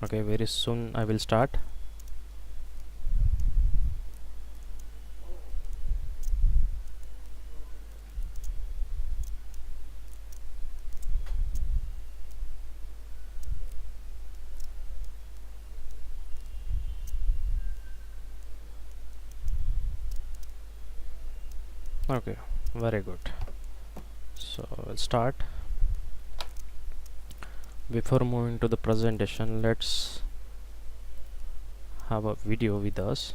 Okay, very soon I will start. Okay, very good. So we'll start. Before moving to the presentation, let's have a video with us.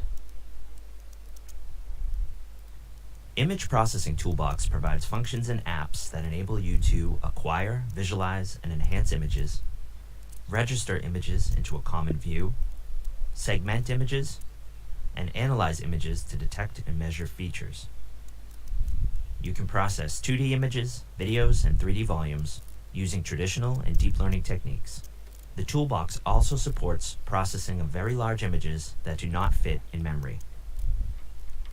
Image Processing Toolbox provides functions and apps that enable you to acquire, visualize, and enhance images, register images into a common view, segment images, and analyze images to detect and measure features. You can process 2D images, videos, and 3D volumes using traditional and deep learning techniques. The toolbox also supports processing of very large images that do not fit in memory.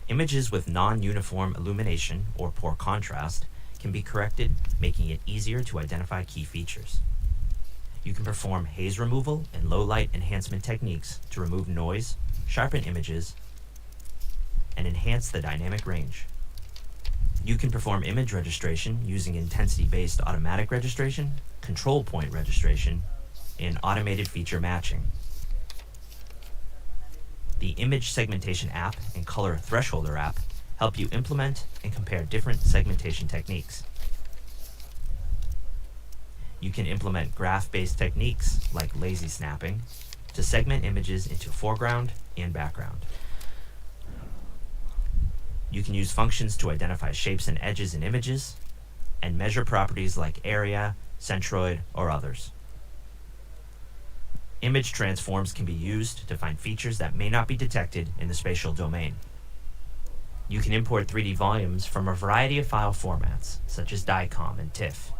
Images with non-uniform illumination or poor contrast can be corrected, making it easier to identify key features. You can perform haze removal and low light enhancement techniques to remove noise, sharpen images, and enhance the dynamic range. You can perform image registration using intensity-based automatic registration, control point registration, and automated feature matching. The Image Segmentation app and Color Thresholder app help you implement and compare different segmentation techniques. You can implement graph-based techniques like lazy snapping to segment images into foreground and background. You can use functions to identify shapes and edges in images and measure properties like area, centroid, or others. Image transforms can be used to find features that may not be detected in the spatial domain. You can import 3D volumes from a variety of file formats, such as DICOM and TIFF,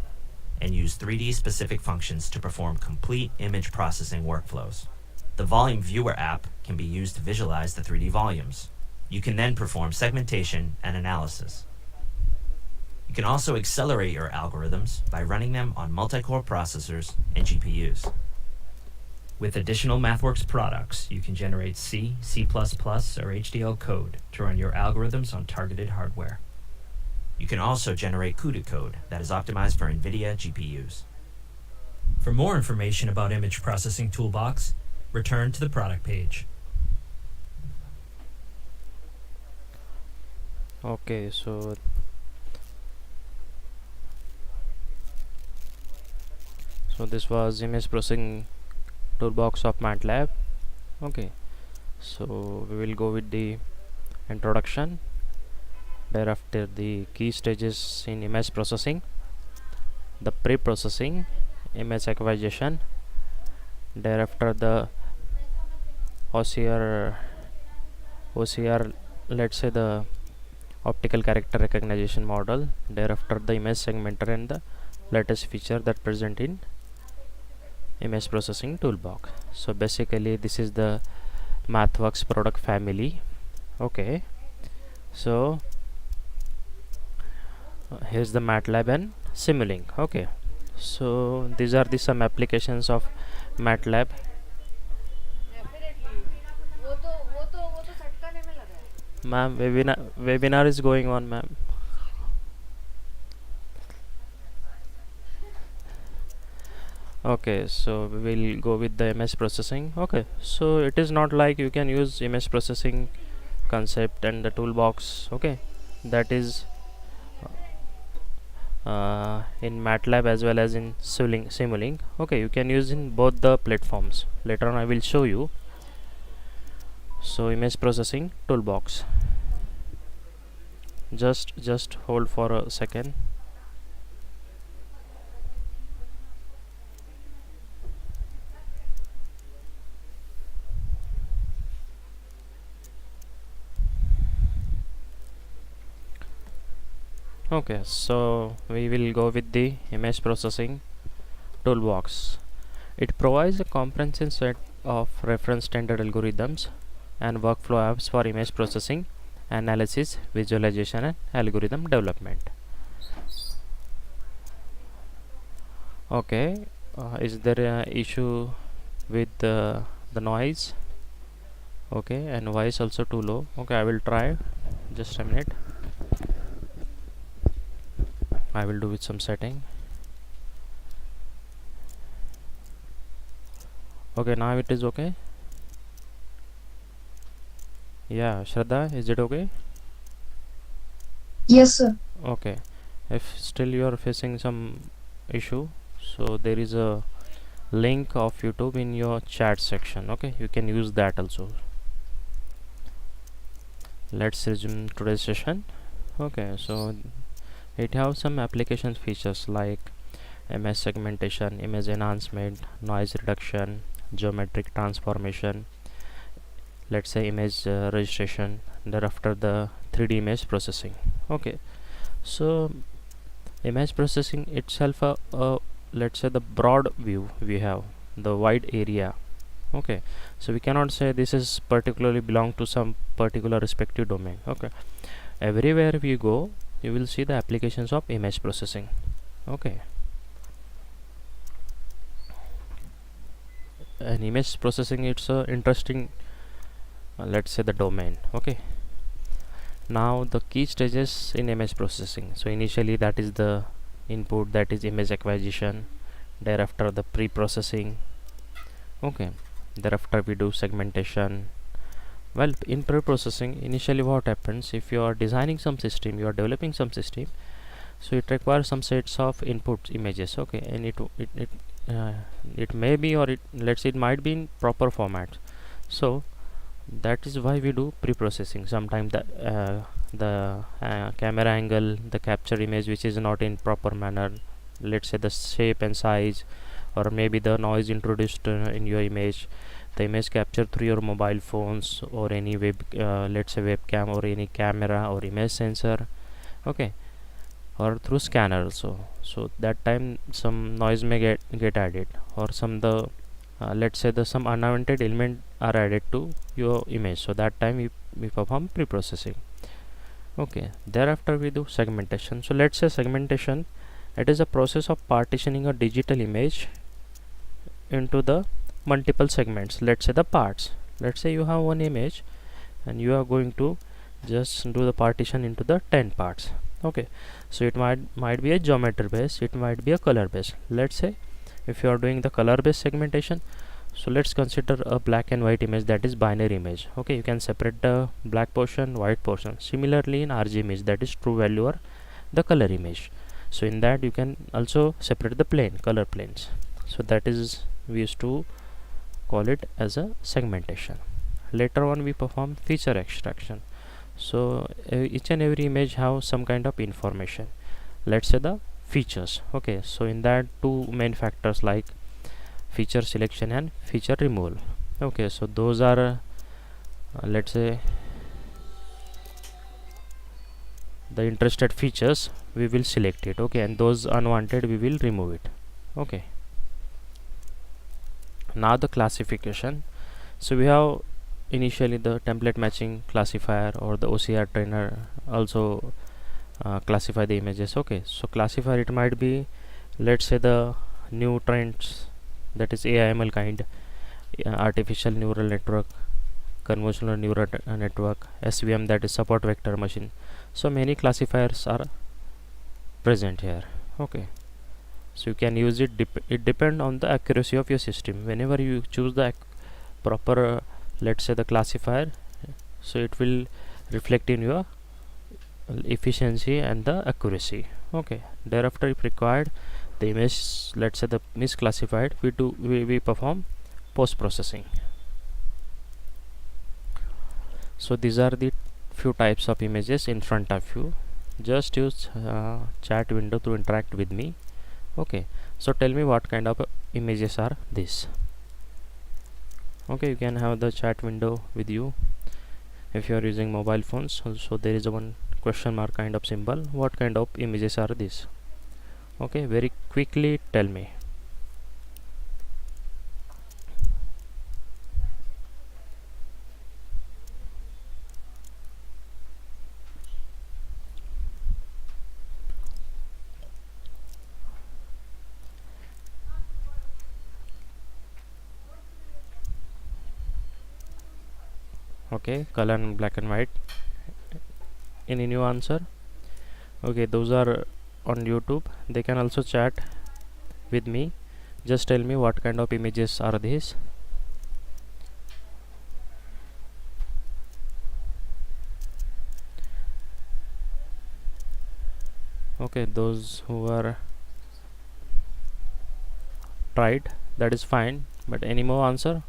and use 3D-specific functions to perform complete image processing workflows. The Volume Viewer app can be used to visualize the 3D volumes. You can then perform segmentation and analysis. You can also accelerate your algorithms by running them on multi-core processors and GPUs. With additional MathWorks products, you can generate C, C++, or HDL code to run your algorithms on targeted hardware. You can also generate CUDA code that is optimized for NVIDIA GPUs. For more information about Image Processing Toolbox, return to the product page. Okay, so this was image processing toolbox of MATLAB. Okay, so we will go with the introduction, thereafter the key stages in image processing, the pre-processing, image acquisition, thereafter the OCR, let's say the optical character recognition model, thereafter the image segmenter and the latest feature that present in image processing toolbox. So basically this is the MathWorks product family. Okay, so here's the MATLAB and Simulink. Okay, so these are the some applications of MATLAB. Ma'am, webinar is going on, ma'am. Okay, so we will go with the image processing. Okay, so it is not like you can use image processing concept and the toolbox. Okay, that is in MATLAB as well as in Simulink. Okay, you can use in both the platforms. Later on I will show you. So image processing toolbox, just hold for a second. Okay, so we will go with the image processing toolbox. It provides a comprehensive set of reference standard algorithms and workflow apps for image processing, analysis, visualization, and algorithm development. Okay, is there an issue with the noise. Okay, and voice also too low. Okay, I will try. Just a minute. I will do with some setting. Okay, now it is okay. Yeah, Shraddha, is it okay? Yes, sir. Okay, if still you are facing some issue, so there is a link of YouTube in your chat section. Okay, you can use that also. Let's resume today's session. Okay, so it has some application features like image segmentation, image enhancement, noise reduction, geometric transformation, let's say image registration, thereafter the 3D image processing. Okay, so image processing itself let's say the broad view we have, the wide area. Okay, so we cannot say this is particularly belong to some particular respective domain. Okay, everywhere we go you will see the applications of image processing. Okay, and image processing, it's a interesting let's say the domain. Okay, now the key stages in image processing. So initially that is the input, that is image acquisition, thereafter the pre-processing. Okay, thereafter we do segmentation. Well, in pre-processing, initially what happens, if you are designing some system, you are developing some system, so it requires some sets of input images. Okay, and it may be, or it, let's say it might be in proper format. So that is why we do pre-processing. Sometimes the camera angle, the capture image which is not in proper manner, let's say the shape and size, or maybe the noise introduced in your image, the image captured through your mobile phones or any let's say webcam or any camera or image sensor. Okay, or through scanner also. So that time some noise may get added, or some the let's say the some unwanted element are added to your image. So that time we perform pre-processing. Okay, thereafter we do segmentation. So let's say segmentation, it is a process of partitioning a digital image into the multiple segments, let's say the parts. Let's say you have one image and you are going to just do the partition into the 10 parts. Okay, so it might be a geometry based, it might be a color based. Let's say if you are doing the color based segmentation, so let's consider a black and white image, that is binary image. Okay, you can separate the black portion, white portion. Similarly in RG image, that is true value or the color image. So in that you can also separate the plane, color planes. So that is, we used to call it as a segmentation. Later on we perform feature extraction. So each and every image have some kind of information, let's say the features. Okay, so in that two main factors like feature selection and feature removal. Okay, so those are let's say the interested features, we will select it. Okay, and those unwanted we will remove it. Okay, now the classification. So we have initially the template matching classifier or the OCR trainer also classify the images. Okay, so classifier, it might be let's say the new trends, that is AIML kind, artificial neural network, convolutional neural network, SVM, that is support vector machine. So many classifiers are present here. Okay, so you can use it. It depend on the accuracy of your system. Whenever you choose the proper let's say the classifier, so it will reflect in your efficiency and the accuracy. Okay, thereafter if required, the image, let's say the misclassified, we perform post processing. So these are the few types of images in front of you. Just use chat window to interact with me. Okay, so tell me what kind of images are these. Okay, you can have the chat window with you if you are using mobile phones. So there is a one question mark kind of symbol. What kind of images are these? Okay, very quickly tell me. Okay, color and black and white. Any new answer? Okay, those are on YouTube. They can also chat with me. Just tell me what kind of images are these. Okay, those who are tried, that is fine, but any more answer?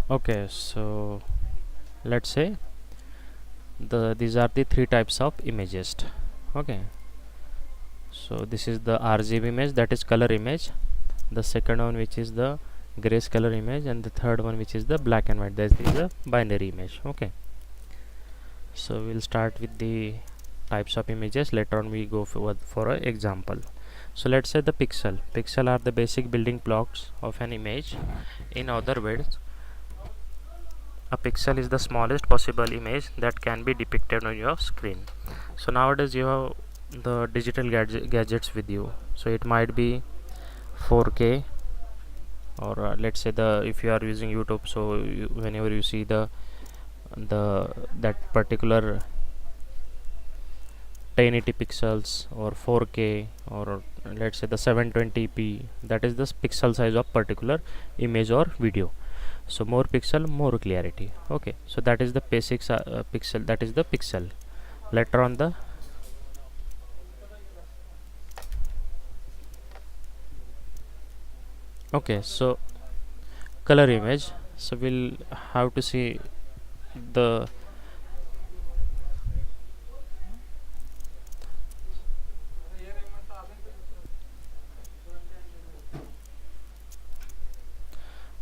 Okay, so let's say these are the three types of images. Okay, so this is the RGB image, that is color image. The second one, which is the grayscale image, and the third one, which is the black and white, that is the binary image. Okay, so we'll start with the types of images. Later on we go for an example. So let's say the pixel are the basic building blocks of an image. In other words, a pixel is the smallest possible image that can be depicted on your screen. So nowadays you have the digital gadgets with you, so it might be 4K, or let's say the if you are using YouTube, so whenever you see the that particular 1080 pixels or 4K, or let's say the 720p, that is the pixel size of particular image or video. So more pixel, more clarity. Okay, so that is the basics. Pixel, that is the pixel. Later on the okay, so color image, so we'll have to see the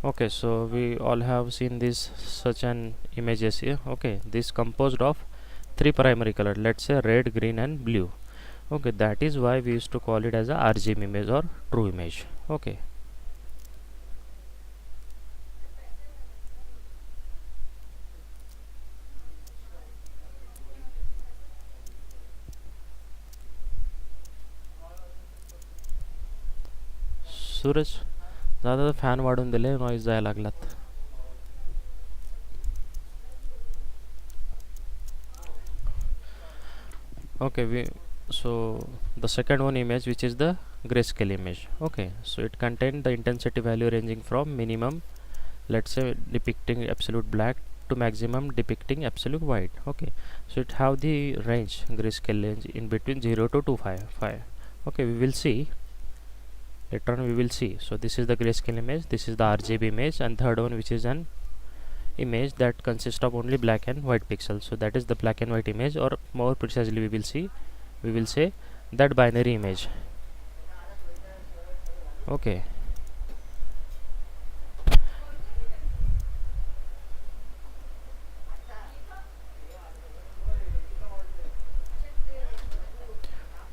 okay, so we all have seen this such an images here. Okay, this composed of three primary color, let's say red, green and blue. Okay, that is why we used to call it as a RGB image or true image. Okay, सूरज ज़्यादा fan वाढून दिले, noise जायला लागलात. Okay, so the second one image, which is the grayscale image. Okay, so it contains the intensity value ranging from minimum, let's say depicting absolute black, to maximum depicting absolute white. Okay, so it have the range, grayscale range in between 0 to 255. Okay, we will see later on, we will see. So this is the grayscale image, this is the RGB image, and third one, which is an image that consists of only black and white pixels, so that is the black and white image, or more precisely we will say that binary image. Okay,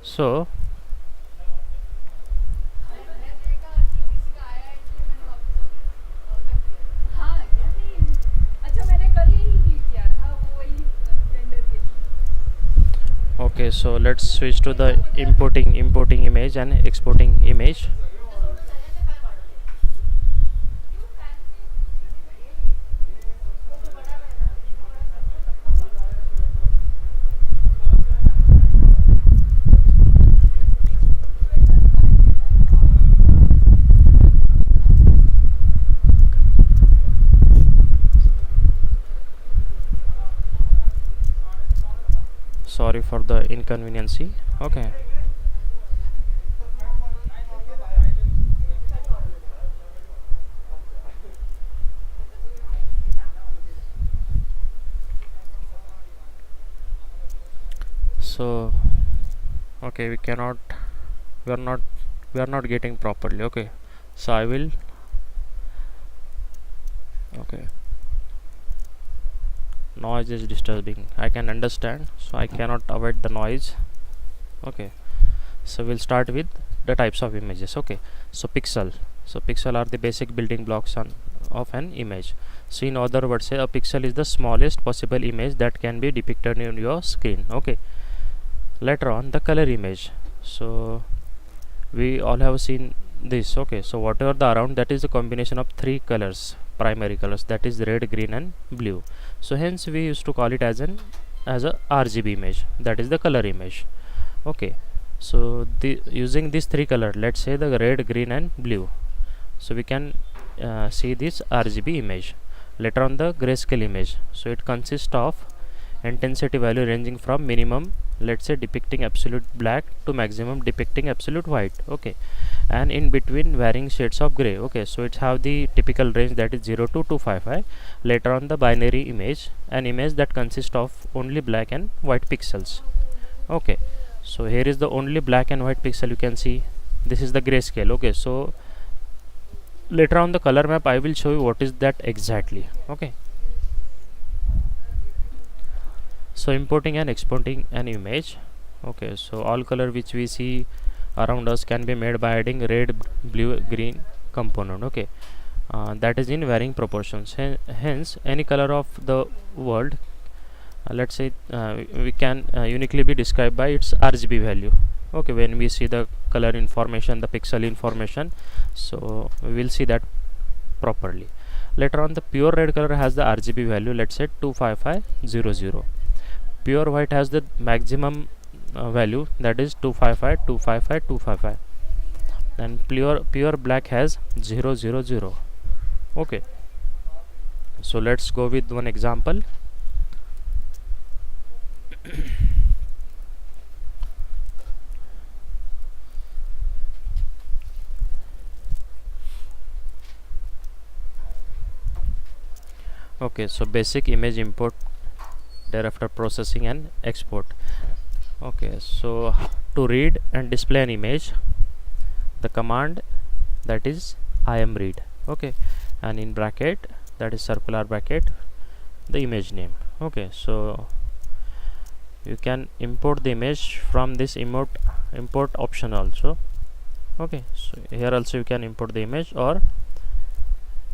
so okay, so let's switch to the importing image and exporting image. Sorry for the inconveniency. Okay, so okay, we are not getting properly. Okay, so I will okay, noise is disturbing, I can understand, so I cannot avoid the noise. Okay, so we'll start with the types of images. Okay, so pixel are the basic building blocks of an image. So in other words, say a pixel is the smallest possible image that can be depicted on your screen. Okay, later on the color image, so we all have seen this. Okay, so whatever the around, that is a combination of three colors, primary colors, that is red, green and blue. So hence we used to call it as a RGB image, that is the color image. Okay, so using these three color, let's say the red, green and blue, so we can see this RGB image. Later on the grayscale image, so it consists of intensity value ranging from minimum, let's say depicting absolute black, to maximum depicting absolute white. Okay, and in between varying shades of gray. Okay, so it have the typical range, that is 0 to 255. Later on the binary image, an image that consists of only black and white pixels. Okay, so here is the only black and white pixel, you can see this is the grayscale. Okay, so later on the color map I will show you what is that exactly. Okay, so importing and exporting an image. Okay, so all color which we see around us can be made by adding red, blue, green component. Okay, that is in varying proportions. Hence any color of the world, let's say we can uniquely be described by its RGB value. Okay, when we see the color information, the pixel information, so we will see that properly. Later on the pure red color has the RGB value, let's say 25500. Pure white has the maximum value, that is 255, 255, 255, and pure black has 000. Okay, so let's go with one example. Okay, so basic image import, thereafter processing and export. Okay, so to read and display an image, the command, that is imread. Okay, and in bracket, that is circular bracket, the image name. Okay, so you can import the image from this import option also. Okay, so here also you can import the image, or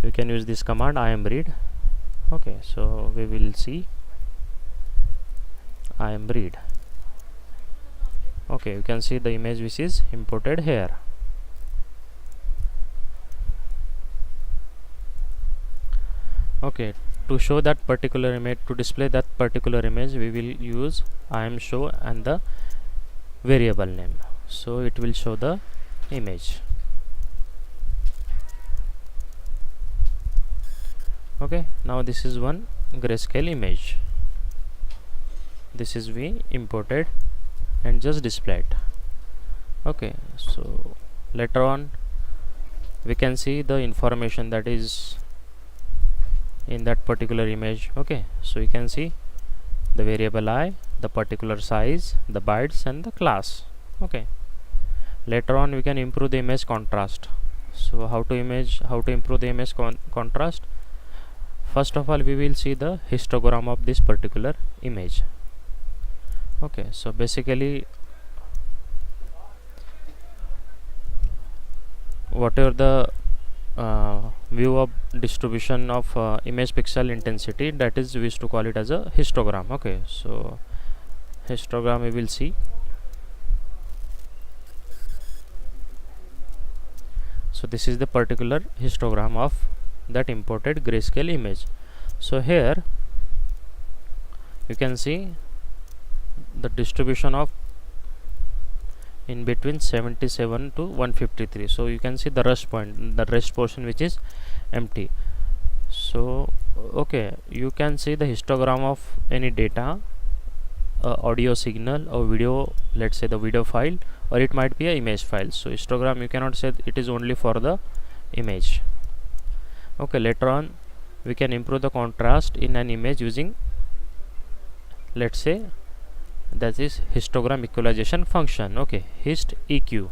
you can use this command imread. Okay, so we will see imread. Okay, you can see the image which is imported here. Okay, to show that particular image, to display that particular image, we will use imshow and the variable name, so it will show the image. Okay, now this is one grayscale image, this is we imported and just displayed. Okay, so later on we can see the information that is in that particular image. Okay, so you can see the variable I, the particular size, the bytes and the class. Okay, later on we can improve the image contrast. So how to improve the image contrast? First of all, we will see the histogram of this particular image. Okay, so basically whatever the view of distribution of image pixel intensity, that is we used to call it as a histogram. Okay, so histogram we will see. So this is the particular histogram of that imported grayscale image. So here you can see the distribution of in between 77 to 153. So you can see the rest point, the rest portion which is empty. So okay, you can see the histogram of any data, audio signal or video, let's say the video file, or it might be a image file. So histogram you cannot say it is only for the image. Okay, later on we can improve the contrast in an image using, let's say, that is histogram equalization function. Okay, hist eq,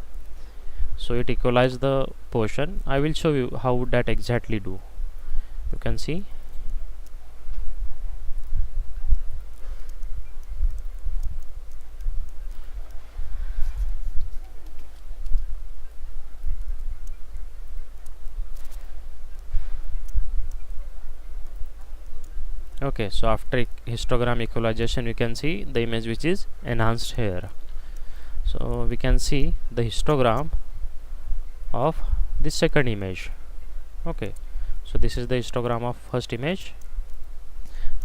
so it equalizes the portion. I will show you how would that exactly do. You can see okay, so after histogram equalization you can see the image which is enhanced here. So we can see the histogram of the second image. Okay, so this is the histogram of first image.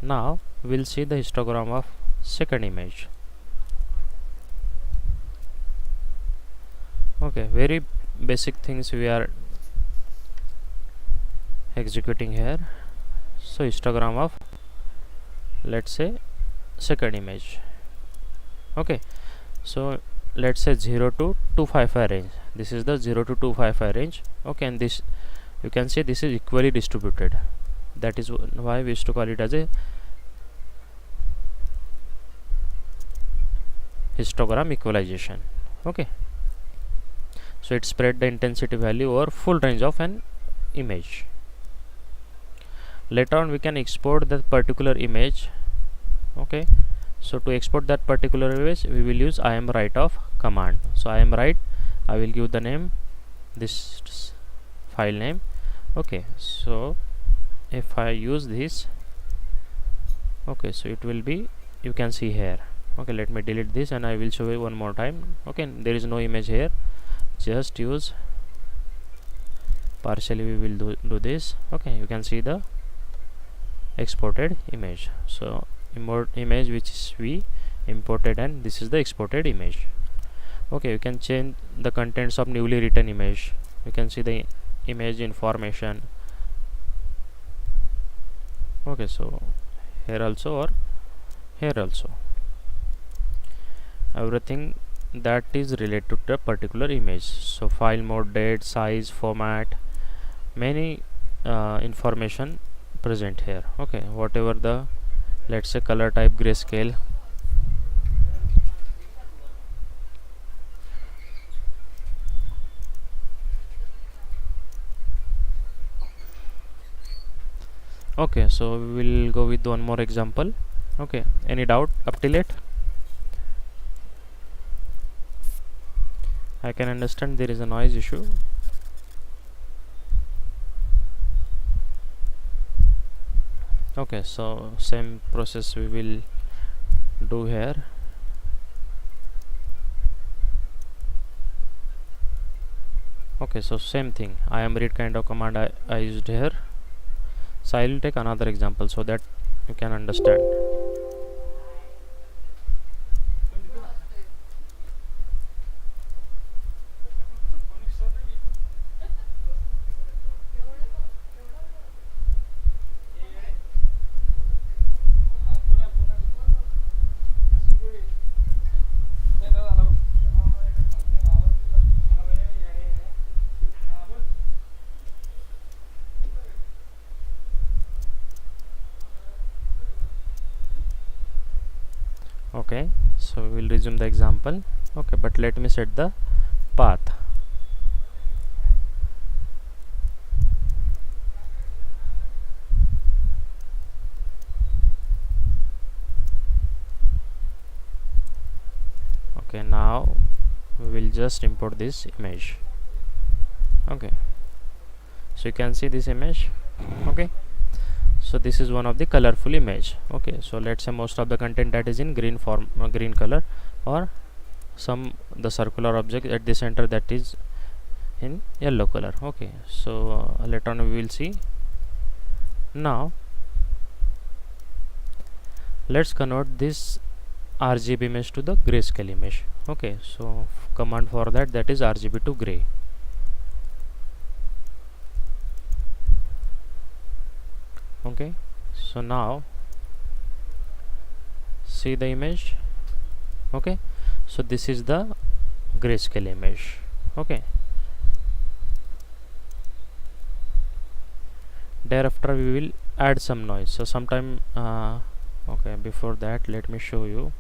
Now we'll see the histogram of second image. Okay, very basic things we are executing here. So histogram of, let's say, second image. Okay, so let's say 0 to 255 range. This is the 0 to 255 range. Okay, and this, you can see this is equally distributed. That is why we used to call it as a histogram equalization. Okay, so it spread the intensity value over full range of an image. Later on we can export that particular image. Okay, so to export that particular image we will use imwrite-off command. So imwrite, I will give the name, this file name. Okay, so if I use this, okay, so it will be, you can see here. Okay, let me delete this and I will show you one more time. Okay, there is no image here, just use partially, we will do this. Okay, you can see the exported image. So image which is we imported, and this is the exported image. Okay, you can change the contents of newly written image. You can see the image information. Okay, so here also or here also, everything that is related to the particular image. So file mode, date, size, format, many information present here. Okay, whatever the, let's say, color type, grayscale. Okay, so we will go with one more example. Okay, any doubt up till it? I can understand there is a noise issue. Okay, so same process we will do here. Okay, so same thing, I am read kind of command I used here. So I will take another example so that you can understand. Okay, so we will resume the example. Okay, but let me set the path. Okay, now we will just import this image. Okay, so you can see this image. Okay, so this is one of the colorful image. Okay, so let's say most of the content that is in green form, green color, or some the circular object at the center that is in yellow color. Okay, so later on we will see. Now let's convert this RGB image to the grayscale image. Okay, so command for that is RGB to gray. Okay, so now see the image. Okay, so this is the grayscale image. Okay, thereafter we will add some noise. So sometime okay, before that let me show you.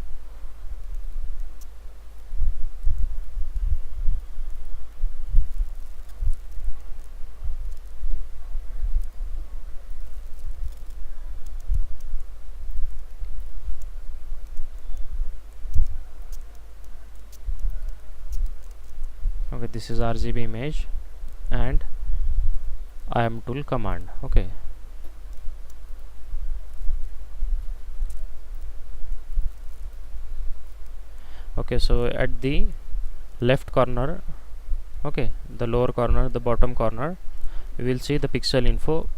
Okay, this is RGB image and IM tool command. Okay, okay, so at the left corner, okay, the lower corner, the bottom corner, we will see the pixel info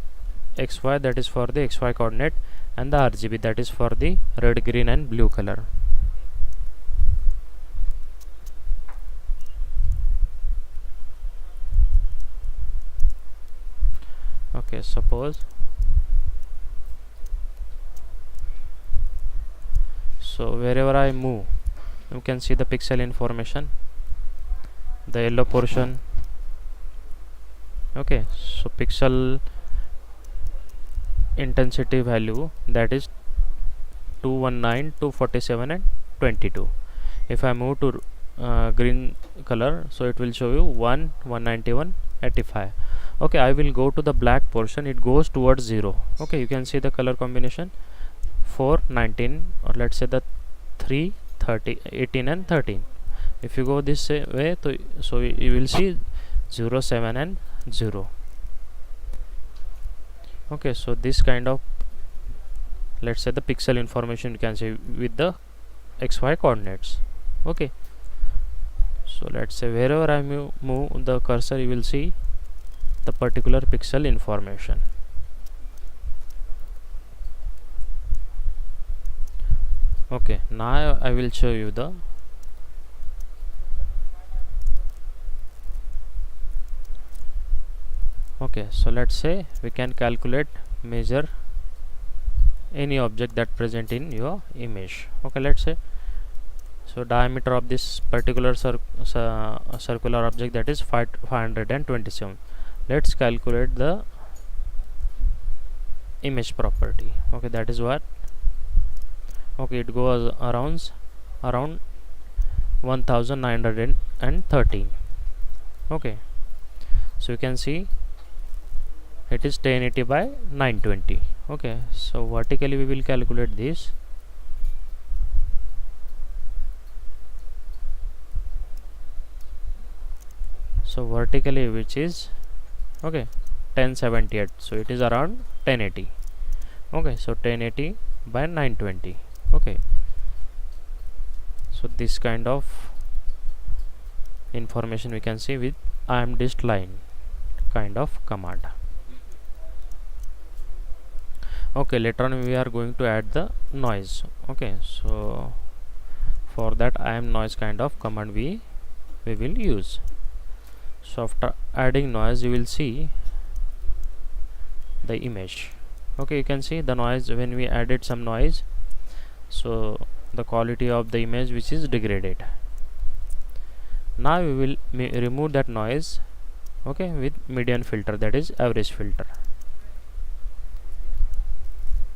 xy, that is for the xy coordinate, and the RGB, that is for the red, green and blue color. Okay, suppose so wherever I move, you can see the pixel information, the yellow portion. Okay, so pixel intensity value, that is 219, 247 and 22. If I move to green color, so it will show you 1, 191, 85. Okay, I will go to the black portion, it goes towards 0. Okay, you can see the color combination 4, 19, or let's say the 3, 30, 18 and 13. If you go this way, so you will see 0, 7 and 0. Okay, so this kind of, let's say, the pixel information you can see with the xy coordinates. Okay, so let's say wherever I move the cursor, you will see the particular pixel information. Okay, now I will show you the okay, so let's say we can calculate, measure any object that present in your image. Okay, let's say, so diameter of this particular circular object, that is 527. Let's calculate the image property. Okay, that is what, okay, it goes around 1913. Okay, so you can see it is 1080 by 920. Okay, so vertically we will calculate this. So vertically, which is, okay, 1078, so it is around 1080. Okay, so 1080 by 920. Okay, so this kind of information we can see with IMDist line kind of command. Okay, later on we are going to add the noise. Okay, so for that noise kind of command we will use. So after adding noise, you will see the image. Okay, you can see the noise when we added some noise, so the quality of the image which is degraded. Now we will remove that noise, okay, with median filter, that is average filter.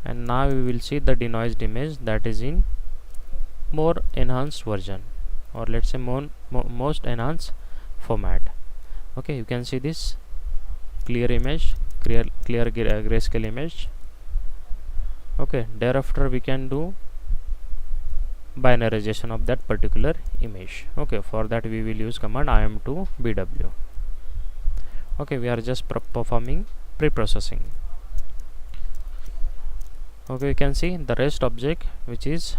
And now we will see the denoised image, that is in more enhanced version, or let's say most enhanced format. Okay, you can see this clear image, clear grayscale image. Okay, thereafter we can do binarization of that particular image. Okay, for that we will use command im2bw. Okay, we are just performing pre-processing. Okay, you can see the rest object which is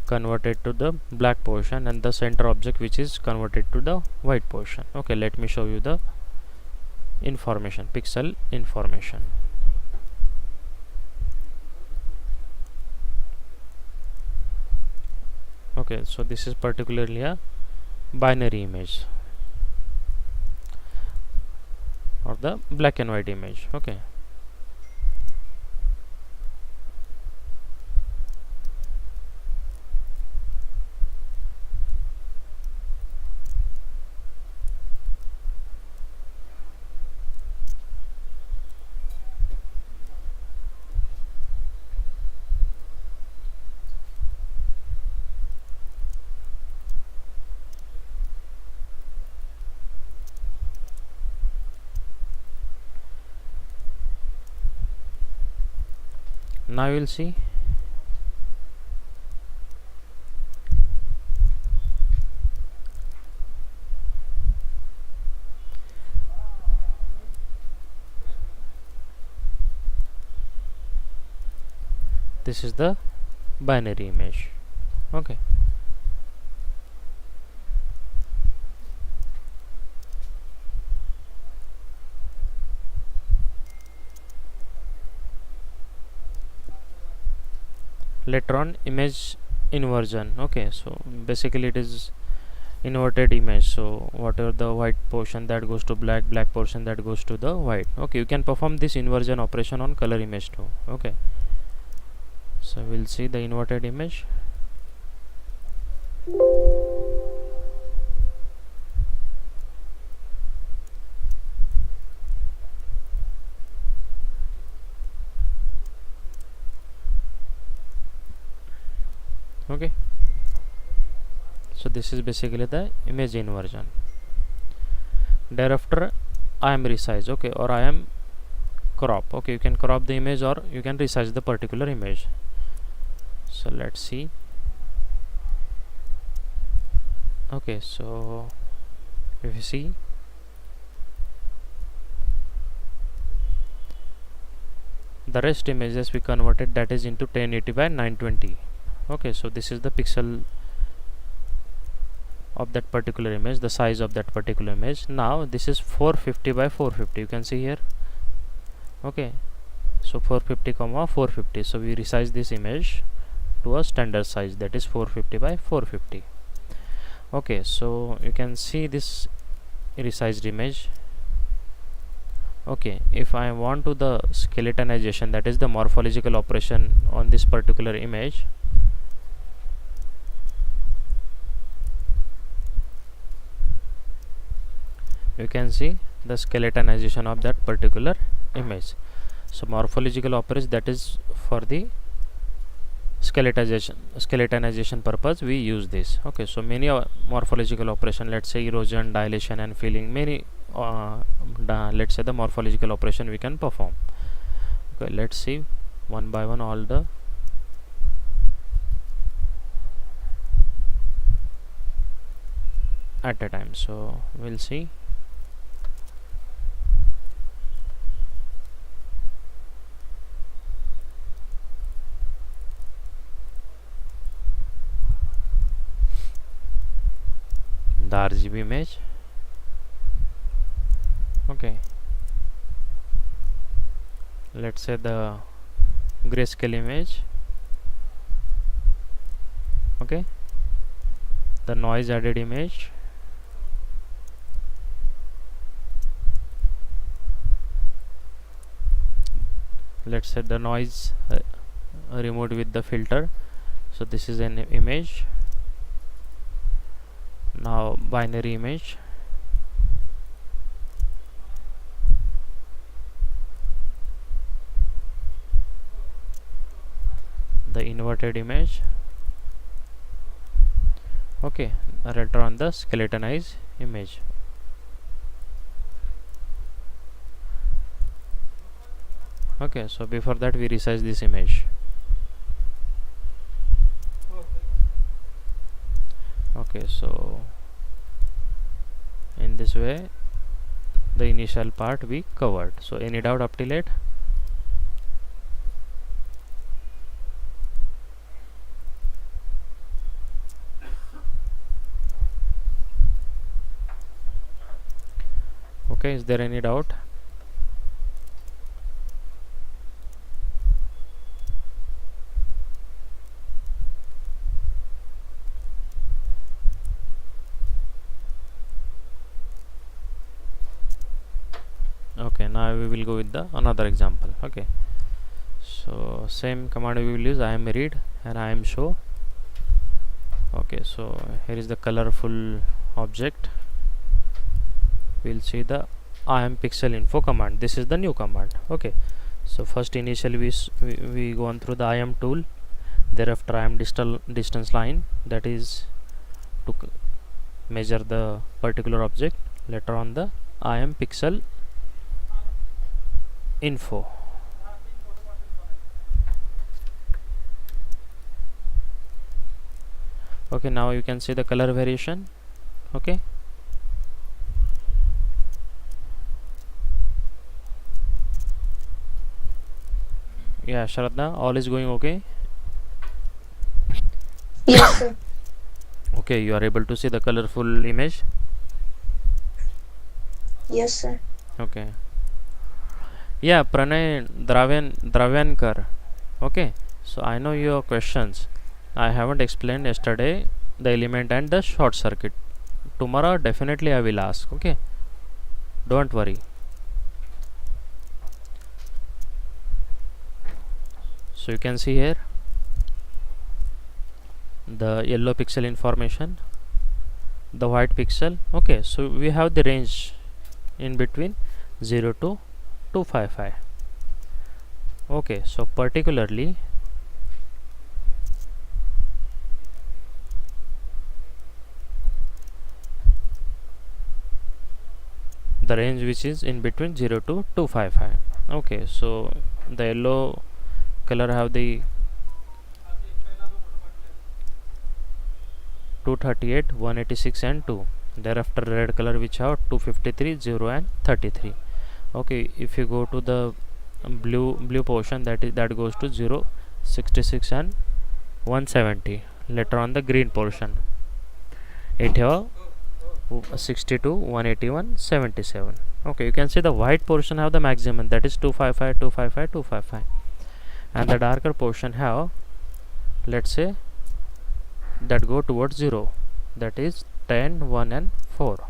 converted to the black portion, and the center object which is converted to the white portion. Okay, let me show you the information, pixel information. Okay, so this is particularly a binary image or the black and white image. Okay, now you will see this is the binary image. Okay, later on image inversion. Okay, so basically it is inverted image, so whatever the white portion that goes to black, black portion that goes to the white. Okay, you can perform this inversion operation on color image too. Okay, so we'll see the inverted image. Okay, so this is basically the image inversion. Thereafter I am resize, okay, or I am crop. Okay, you can crop the image or you can resize the particular image. So let's see. Okay, so if you see, the rest images we converted, that is into 1080 by 920. Okay, so this is the pixel of that particular image, the size of that particular image. Now this is 450 by 450, you can see here. Okay, so 450 comma 450, so we resize this image to a standard size, that is 450 by 450. Okay, so you can see this resized image. Okay, if I want to the skeletonization, that is the morphological operation on this particular image, you can see the skeletonization of that particular image. So morphological operation, that is for the skeletonization purpose we use this. Okay, so many morphological operation, let's say erosion, dilation and filling, many let's say the morphological operation we can perform. Okay, let's see one by one all the at a time. So we'll see. The RGB image. Okay, let's say the grayscale image. Okay, the noise added image. Let's say the noise removed with the filter. So this is an image. Now binary image. The inverted image. Okay, later on the skeletonized image. Okay, so before that we resize this image. Okay, so in this way the initial part we covered. So any doubt up till it? Okay, is there any doubt? Okay, now we will go with the another example. Okay, so same command we will use, I am read and I am show. Okay, so here is the colorful object. We'll see the I am pixel info command. This is the new command. Okay, so first initially we go on through the I am tool. Thereafter I am distance line, that is to measure the particular object. Later on the I am pixel info. Okay, now you can see the color variation. Okay, yeah, Shraddha, all is going okay? Yes, sir. Okay, you are able to see the colorful image. Yes, sir. Okay, yeah, Pranay Dravyankar. Okay, So I know your questions. I haven't explained yesterday the element and the short circuit. Tomorrow definitely I will ask. Okay, don't worry. So you can see here the yellow pixel information, the white pixel. Okay, so we have the range in between 0 to 255. Okay, so particularly the range which is in between 0 to 255. Okay, so the yellow color have the 238, 186 and 2. Thereafter red color which have 253, 0 and 33. Okay, if you go to the blue portion, that goes to 0, 66 and 170. Later on the green portion, it have 62, 181, 77. Okay, you can see the white portion have the maximum, that is 255, 255, 255, and the darker portion have, let's say, that go towards 0, that is 10, 1 and 4.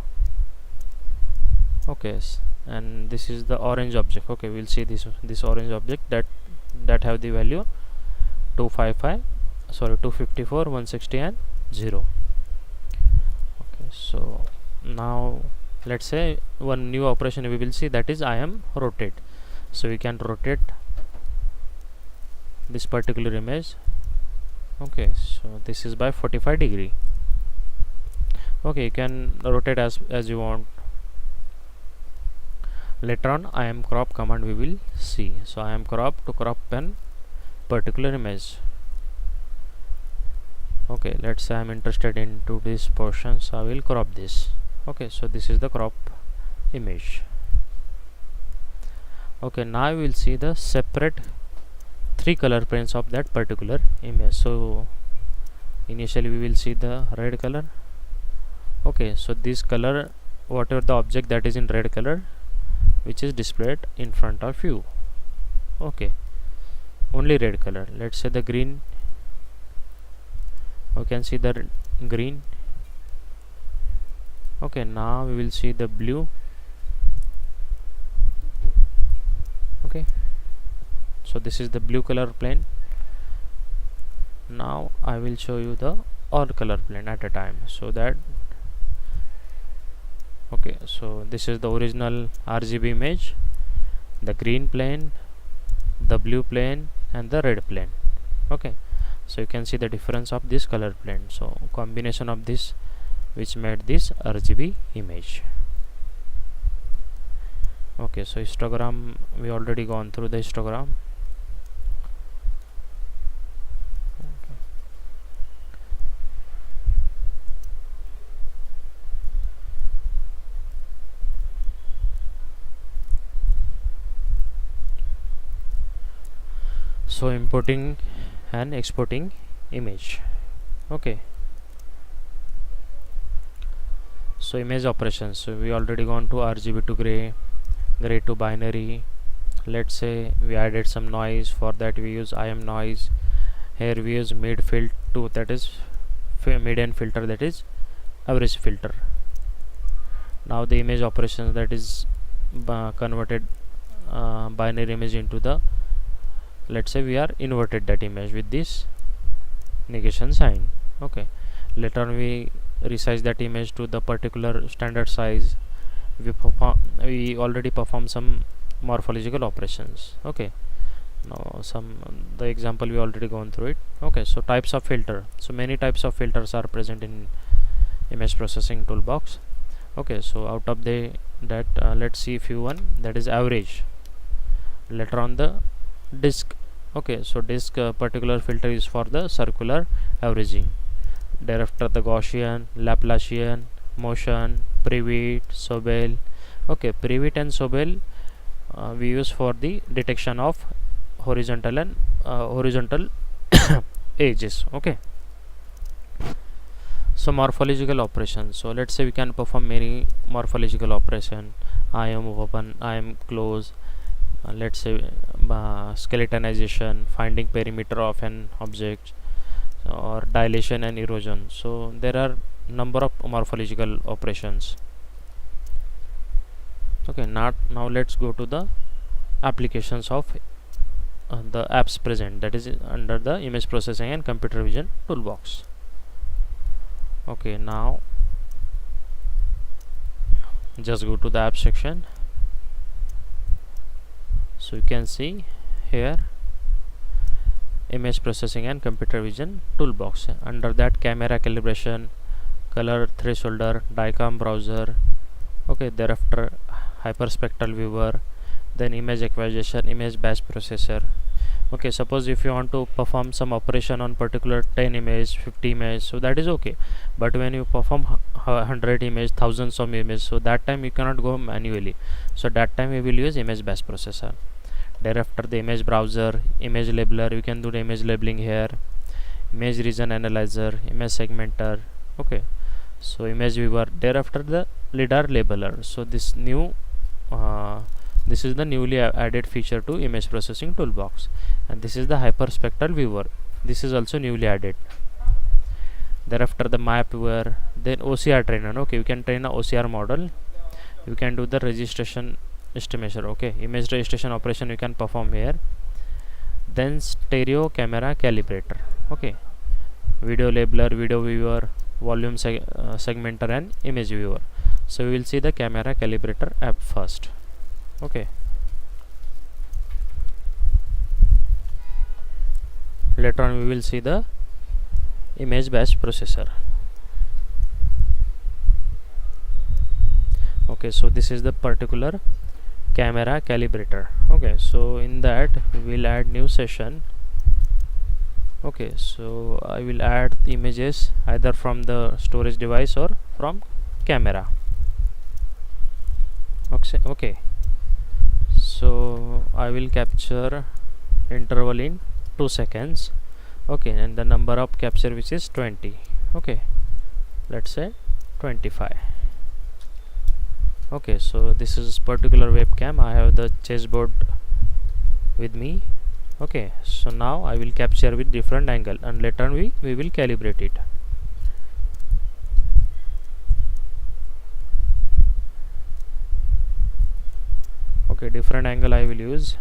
Okay, and this is the orange object. Okay, we'll see this orange object that have the value 255, sorry, 254, 160 and 0. Okay, so now let's say one new operation we will see, that is I am rotate. So we can rotate this particular image. Okay, so this is by 45 degree. Okay, you can rotate as you want. Later on I am crop command we will see. So I am crop to crop an particular image. Okay, let's say I am interested into this portion, so I will crop this. Okay, so this is the crop image. Okay, now we will see the separate 3 color planes of that particular image. So initially we will see the red color. Okay, so this color, whatever the object that is in red color, which is displayed in front of you. Okay, only red color. Let's say the green. You can see the green. Okay, now we will see the blue. Okay, so this is the blue color plane. Now I will show you the all color plane at a time, so that, okay, so this is the original RGB image, the green plane, the blue plane and the red plane. Okay, so you can see the difference of this color plane. So combination of this which made this RGB image. Okay, so histogram, we already gone through the histogram. So importing and exporting image. Okay, so image operations, so we already gone to RGB to gray, gray to binary. Let's say we added some noise. For that we use IM noise. Here we use mid filter to, that is median filter, that is average filter. Now the image operation, that is converted binary image into the, let's say we are inverted that image with this negation sign. Okay, later on we resize that image to the particular standard size. We already perform some morphological operations. Okay, now the example we already gone through it. Okay, so types of filter, so many types of filters are present in image processing toolbox. Okay, so out of that let's see few one, that is average. Later on the disk. Okay, so disk particular filter is for the circular averaging. Thereafter the Gaussian, Laplacian, motion, Previtt, Sobel. Okay, Previtt and Sobel we use for the detection of horizontal and horizontal edges. Okay, so morphological operations, so let's say we can perform many morphological operation. I am open, I am close, let's say skeletonization, finding perimeter of an object, or dilation and erosion. So there are number of morphological operations. Okay, now let's go to the applications of the apps present, that is under the image processing and computer vision toolbox. Okay, now just go to the app section. So you can see here image processing and computer vision toolbox. Under that, camera calibration, color thresholder, DICOM browser, okay, thereafter hyperspectral viewer, then image acquisition, image batch processor. Okay, suppose if you want to perform some operation on particular 10 image, 50 image, so that is okay, but when you perform 100 image, thousands of image, so that time you cannot go manually, so that time we will use image batch processor. Thereafter the image browser, image labeler, you can do the image labeling here, image region analyzer, image segmenter. Okay, so image viewer, thereafter the lidar labeler. So this is the newly added feature to image processing toolbox, and this is the hyperspectral viewer, this is also newly added. Thereafter the map viewer, then OCR trainer. Okay, you can train a OCR model, you can do the registration estimation. Okay, image registration operation you can perform here. Then stereo camera calibrator. Okay, video labeler, video viewer, volume segmenter, and image viewer. So we will see the camera calibrator app first. Okay, later on we will see the image batch processor. Okay, so this is the particular camera calibrator. Okay, so in that we will add new session. Okay, so I will add images either from the storage device or from camera. Okay, so I will capture interval in 2 seconds. Okay, and the number of capture which is 20. Okay, let's say 25. Okay, so this is particular webcam. I have the chessboard with me. Okay, so now I will capture with different angle, and later on we will calibrate it. Okay, different angle I will use.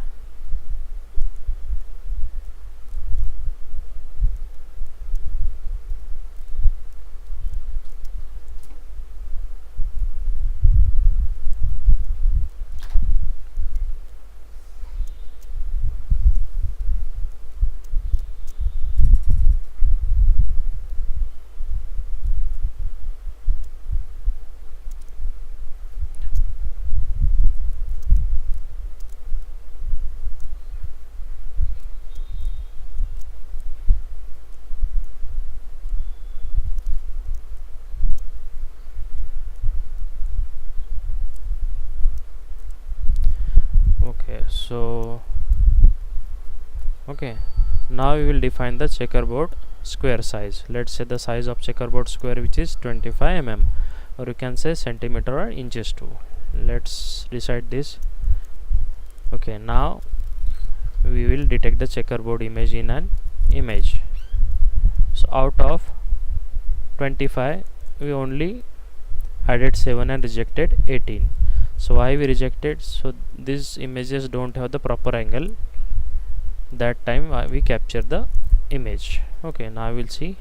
So okay, now we will define the checkerboard square size. Let's say the size of checkerboard square which is 25 mm, or you can say centimeter or inches too. Let's decide this. Okay, now we will detect the checkerboard image in an image. So out of 25 we only added 7 and rejected 18. So why we rejected? So these images don't have the proper angle, that time we capture the image. Okay, now we'll see.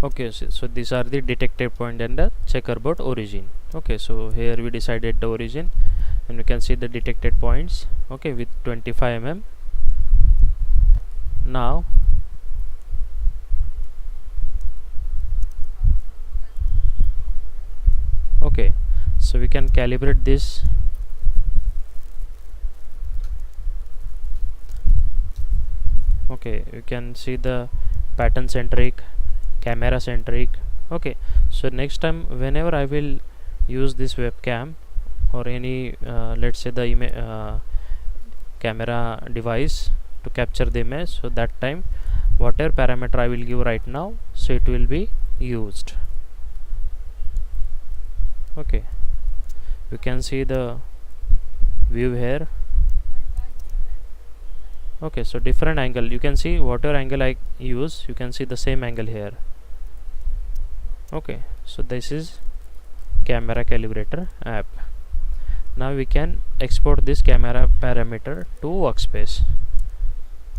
Okay, so these are the detected point and the checkerboard origin. Okay, so here we decided the origin, and we can see the detected points. Okay, with 25 mm. Now okay, so we can calibrate this. Okay, you can see the pattern centric, camera centric. Okay, so next time whenever I will use this webcam or any let's say the camera device to capture the image, so that time whatever parameter I will give right now, so it will be used. Okay, you can see the view here. Okay, so different angle, you can see whatever angle I use, you can see the same angle here. Okay, so this is camera calibrator app. Now we can export this camera parameter to workspace.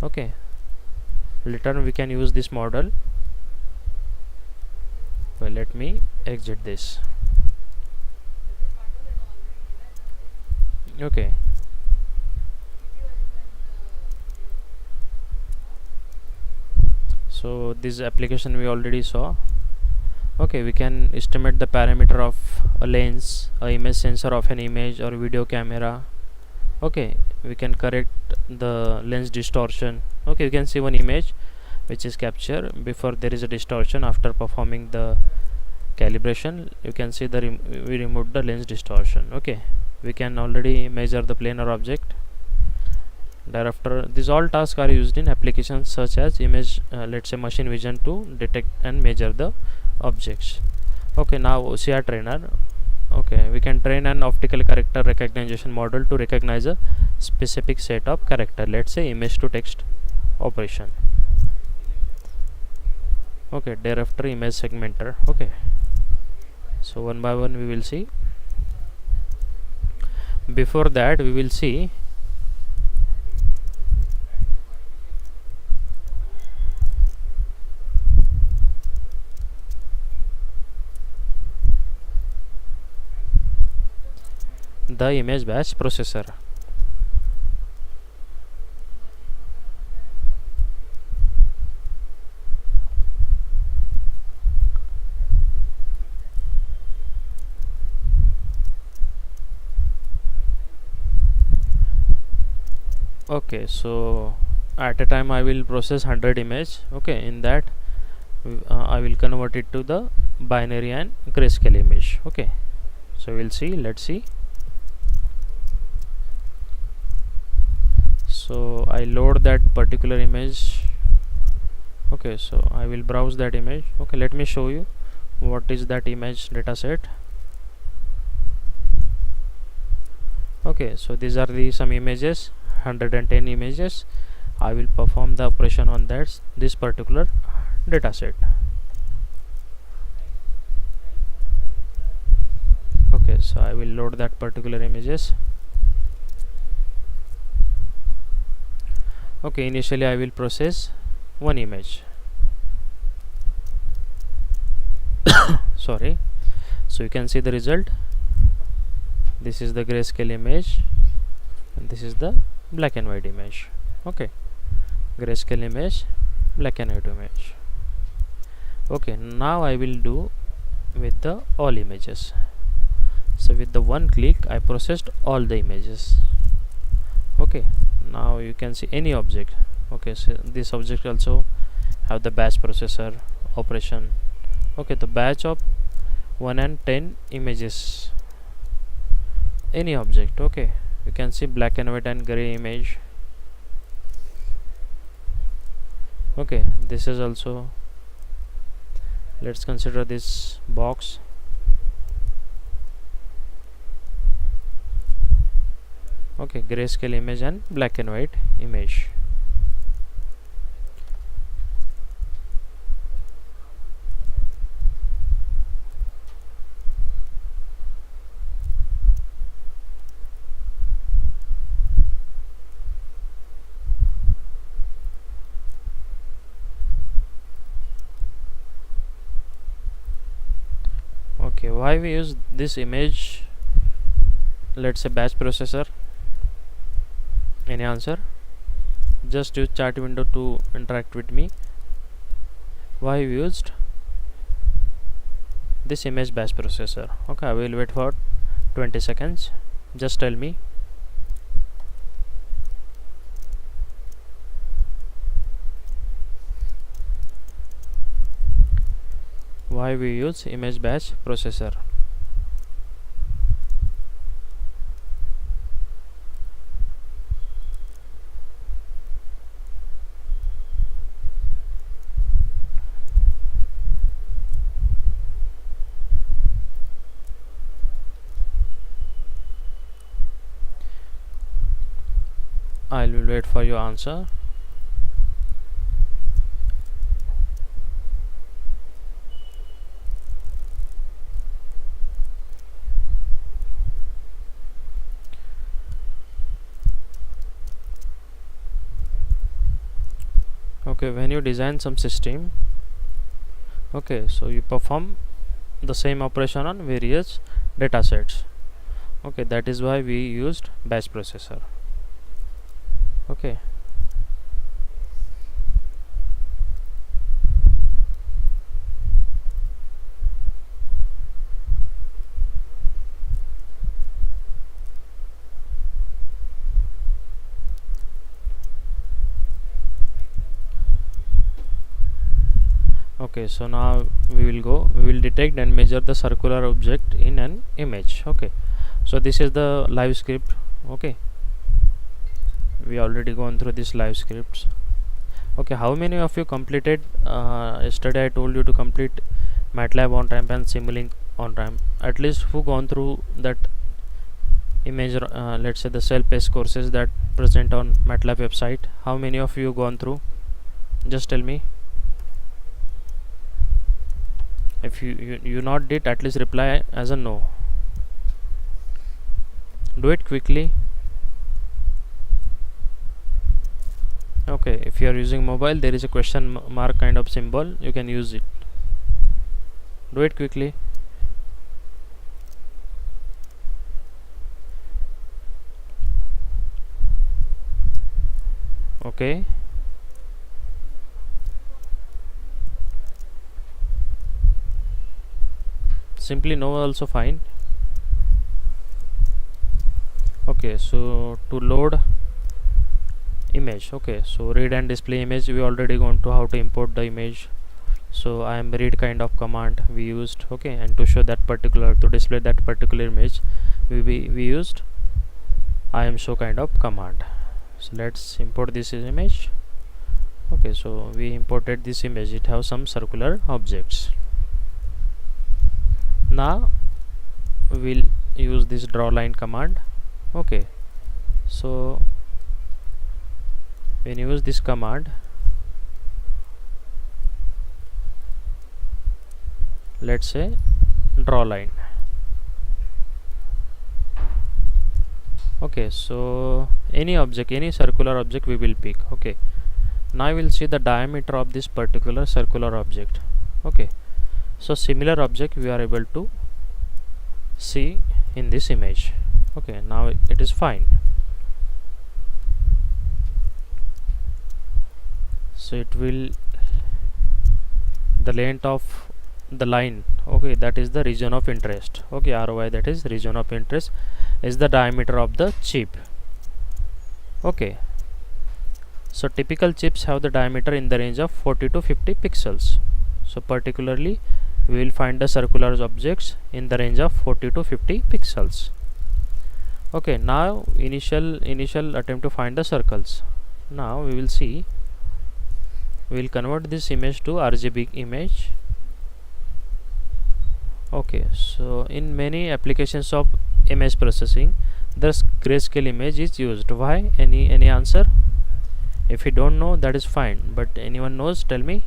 Okay, later we can use this model. Well, let me exit this. Okay, so this application we already saw. Okay, we can estimate the parameter of a lens, a image sensor of an image or video camera. Okay, we can correct the lens distortion. Okay, you can see one image which is captured before there is a distortion. After performing the calibration, you can see the we removed the lens distortion. Okay, we can already measure the planar object. Thereafter, these all tasks are used in applications such as image, let's say machine vision, to detect and measure the objects. Okay, now OCR trainer. Okay, we can train an optical character recognition model to recognize a specific set of character, let's say image to text operation. Okay, thereafter image segmenter. Okay, so one by one we will see. Before that, we will see the image batch processor. Okay, so at a time I will process 100 image. Okay, in that I will convert it to the binary and grayscale image. Okay, so we'll see, let's see. So I load that particular image. Okay, so I will browse that image. Okay, let me show you what is that image dataset. Okay, so these are the some images, 110 images. I will perform the operation on this particular dataset. Okay, so I will load that particular images. Okay, initially I will process one image. Sorry, so you can see the result. This is the grayscale image and this is the black and white image. Okay, grayscale image, black and white image. Okay, now I will do with the all images. So with the one click I processed all the images. Okay, now you can see any object. Okay, so this object also have the batch processor operation. Okay, the batch of 1 and 10 images, any object. Okay, you can see black and white and gray image. Okay, this is also, let's consider this box. Okay, grayscale image and black and white image. Okay, why we use this image, let's say batch processor? Any answer? Just use chat window to interact with me. Why we used this image batch processor? Okay, I will wait for 20 seconds. Just tell me. Why we use image batch processor? I will wait for your answer. Okay, when you design some system, okay, so you perform the same operation on various data sets. Okay, that is why we used batch processor. Okay, okay, so now we will detect and measure the circular object in an image. Okay, so this is the live script. Okay, we already gone through this live scripts. Okay, how many of you completed yesterday I told you to complete MATLAB on time and Simulink on time? At least who gone through that image, let's say the self-paced courses that present on MATLAB website? How many of you gone through? Just tell me. If you not did, at least reply as a no. Do it quickly. Okay, if you are using mobile, there is a question mark kind of symbol, you can use it. Do it quickly. Okay, simply no also fine. Okay, so to load image, okay, so read and display image, we already gone to how to import the image. So I am read kind of command we used. Okay, and to show that particular, to display that particular image, we used I am show kind of command. So let's import this image. Okay, so we imported this image, it have some circular objects. Now we'll use this draw line command. Okay, so when you use this command, let's say draw line. Okay, so any object, any circular object we will pick. Okay, now we will see the diameter of this particular circular object. Okay, so similar object we are able to see in this image. Okay, now it is fine. So it will, the length of the line, okay, that is the region of interest. Okay, ROI, that is region of interest, is the diameter of the chip. Okay, so typical chips have the diameter in the range of 40 to 50 pixels. So particularly we will find the circular objects in the range of 40 to 50 pixels. Okay, now initial attempt to find the circles. Now we will see, we will convert this image to RGB image. Okay, so in many applications of image processing, the grayscale image is used. Why? Any answer? If you don't know, that is fine, but anyone knows, tell me.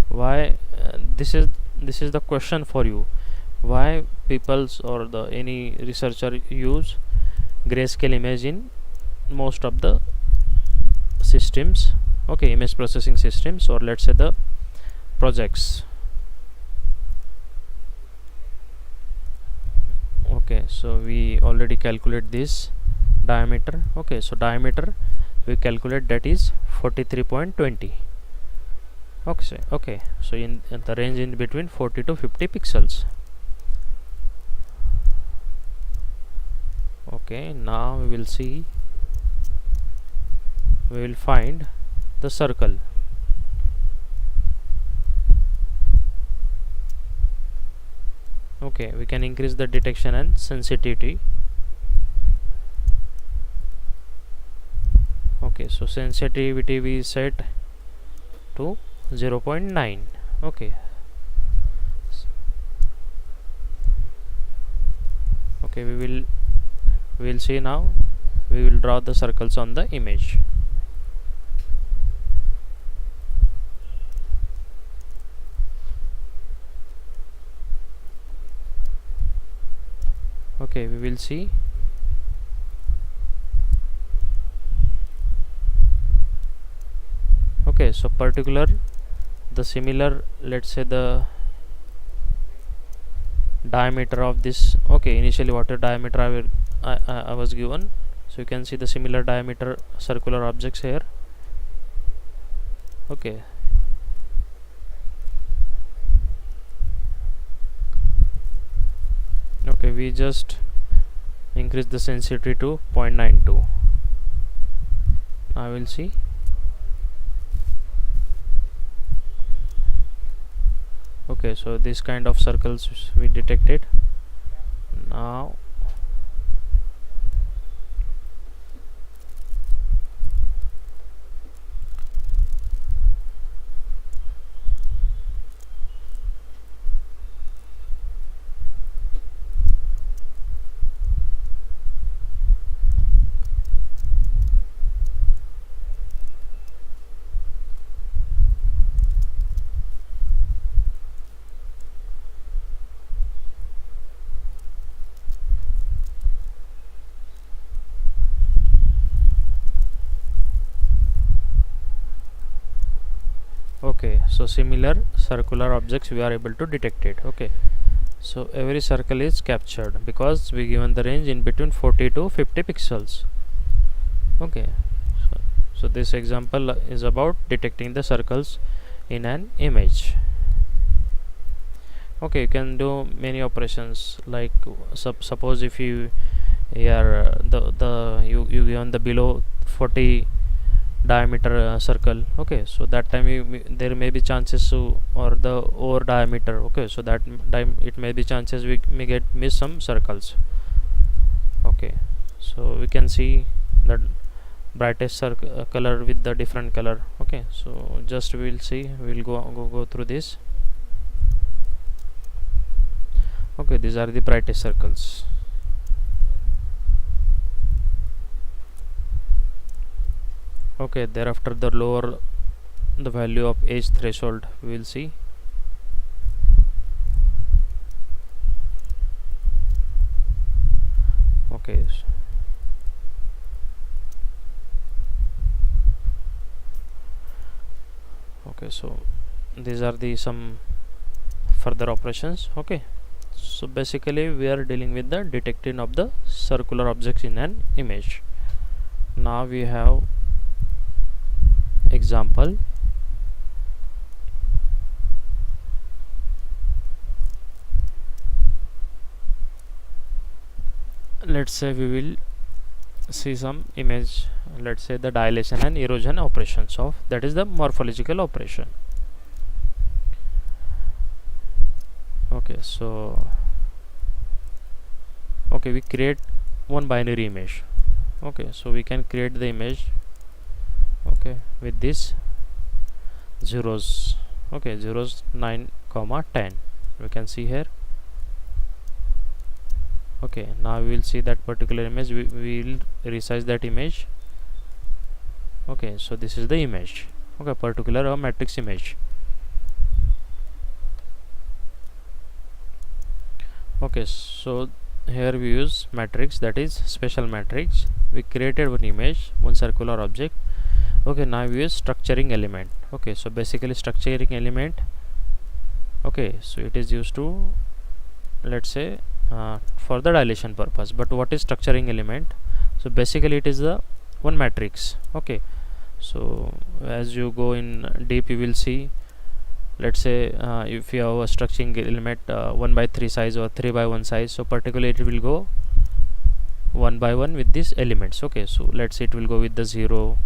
Why? This is the question for you. Why people's or the any researcher use grayscale image in most of the systems? Okay, image processing systems, or let's say the projects. Okay, so we already calculate this diameter. Okay, so diameter we calculate, that is 43.20. Okay, so in the range in between 40 to 50 pixels. Okay, now we will see, we will find the circle. Okay, we can increase the detection and sensitivity. Okay, so sensitivity we set to 0.9. Okay, Okay, we will see now. We will draw the circles on the image. Okay, we will see. Okay, so particular the similar, let's say the diameter of this. Okay, initially what a diameter I was given, so you can see the similar diameter circular objects here. Okay, okay, we just increase the sensitivity to 0.92. I will see. Okay, so this kind of circles we detected. Now okay, so similar circular objects we are able to detect it. Okay, so every circle is captured because we given the range in between 40 to 50 pixels. Okay, so this example is about detecting the circles in an image. Okay, you can do many operations like suppose if you are you given the below 40 diameter circle. Okay, so that time there may be chances to, or the over diameter. Okay, so that time it may be chances we may miss some circles. Okay, so we can see the brightest color with the different color. Okay, so just we will see, we will go through this. Okay, these are the brightest circles. Okay, thereafter the lower the value of edge threshold we will see. Okay, okay, so these are the some further operations. Okay, so basically we are dealing with the detection of the circular objects in an image. Now we have example. Let's say we will see some image, let's say the dilation and erosion operations of, that is the morphological operation. Okay, so okay, we create one binary image. Okay, so we can create the image, okay, with this zeros. Okay, zeros 9 comma 10 we can see here. Okay, now we will see that particular image. We will resize that image. Okay, so this is the image. Okay, particular matrix image. Okay, so here we use matrix, that is special matrix. We created one image, one circular object. Okay, now we use structuring element. Okay, so basically structuring element. Okay, so it is used to, let's say, for the dilation purpose. But what is structuring element? So basically it is the one matrix. Okay, so as you go in deep you will see, let's say if you have a structuring element 1 by 3 size or 3 by 1 size, so particularly it will go 1 by 1 with these elements. Okay, so let's say it will go with the 0,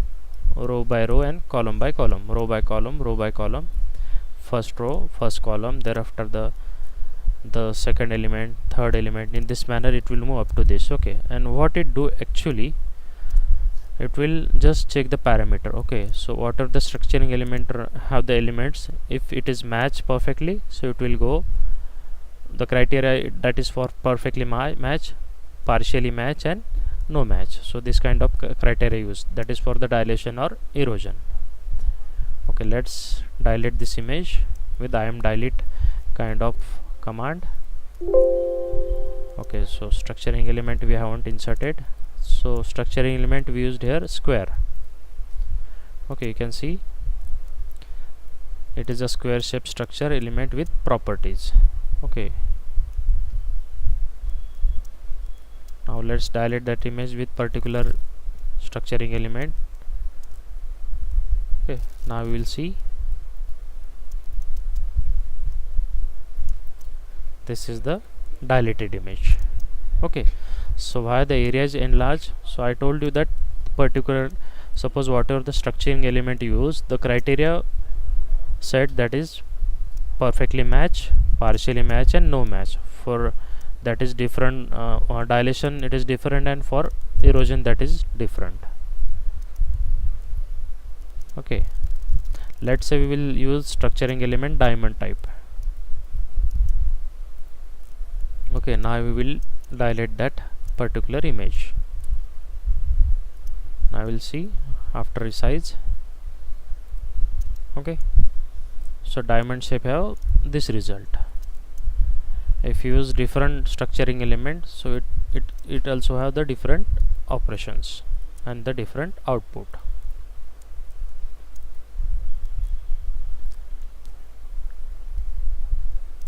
row by row, and column by column, row by column, row by column, first row, first column, thereafter the second element, third element. In this manner it will move up to this. Okay, and what it do actually, it will just check the parameter. Okay, so whatever the structuring element have the elements, if it is matched perfectly, so it will go the criteria that is for perfectly match, partially match and no match. So this kind of criteria used, that is for the dilation or erosion. Okay, let's dilate this image with IMDilate kind of command. Okay, so structuring element we haven't inserted, so structuring element we used here square. Okay, you can see it is a square shape structure element with properties. Okay, now let's dilate that image with particular structuring element. Okay, now we will see this is the dilated image. Okay, so why the area is enlarged? So I told you that particular, suppose whatever the structuring element you use, the criteria set, that is perfectly match, partially match and no match. For that is different, dilation it is different, and for erosion that is different. Okay, let's say we will use structuring element diamond type. Okay, now we will dilate that particular image. Now we will see after resize. Okay, so diamond shape have this result. If you use different structuring element, so it also have the different operations and the different output.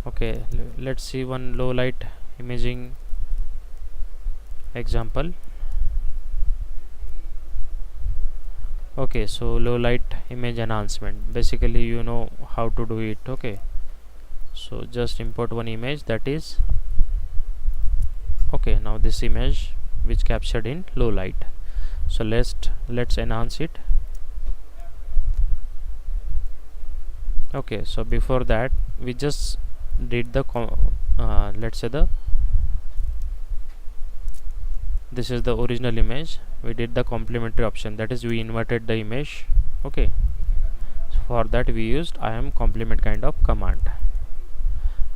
Okay, let's see one low light imaging example. Okay, so low light image enhancement, basically you know how to do it. Okay, so just import one image, that is okay. Now this image which captured in low light, so let's enhance it. Okay, so before that we just did the let's say this is the original image, we did the complementary option, that is we inverted the image. Okay, so for that we used IM complement kind of command.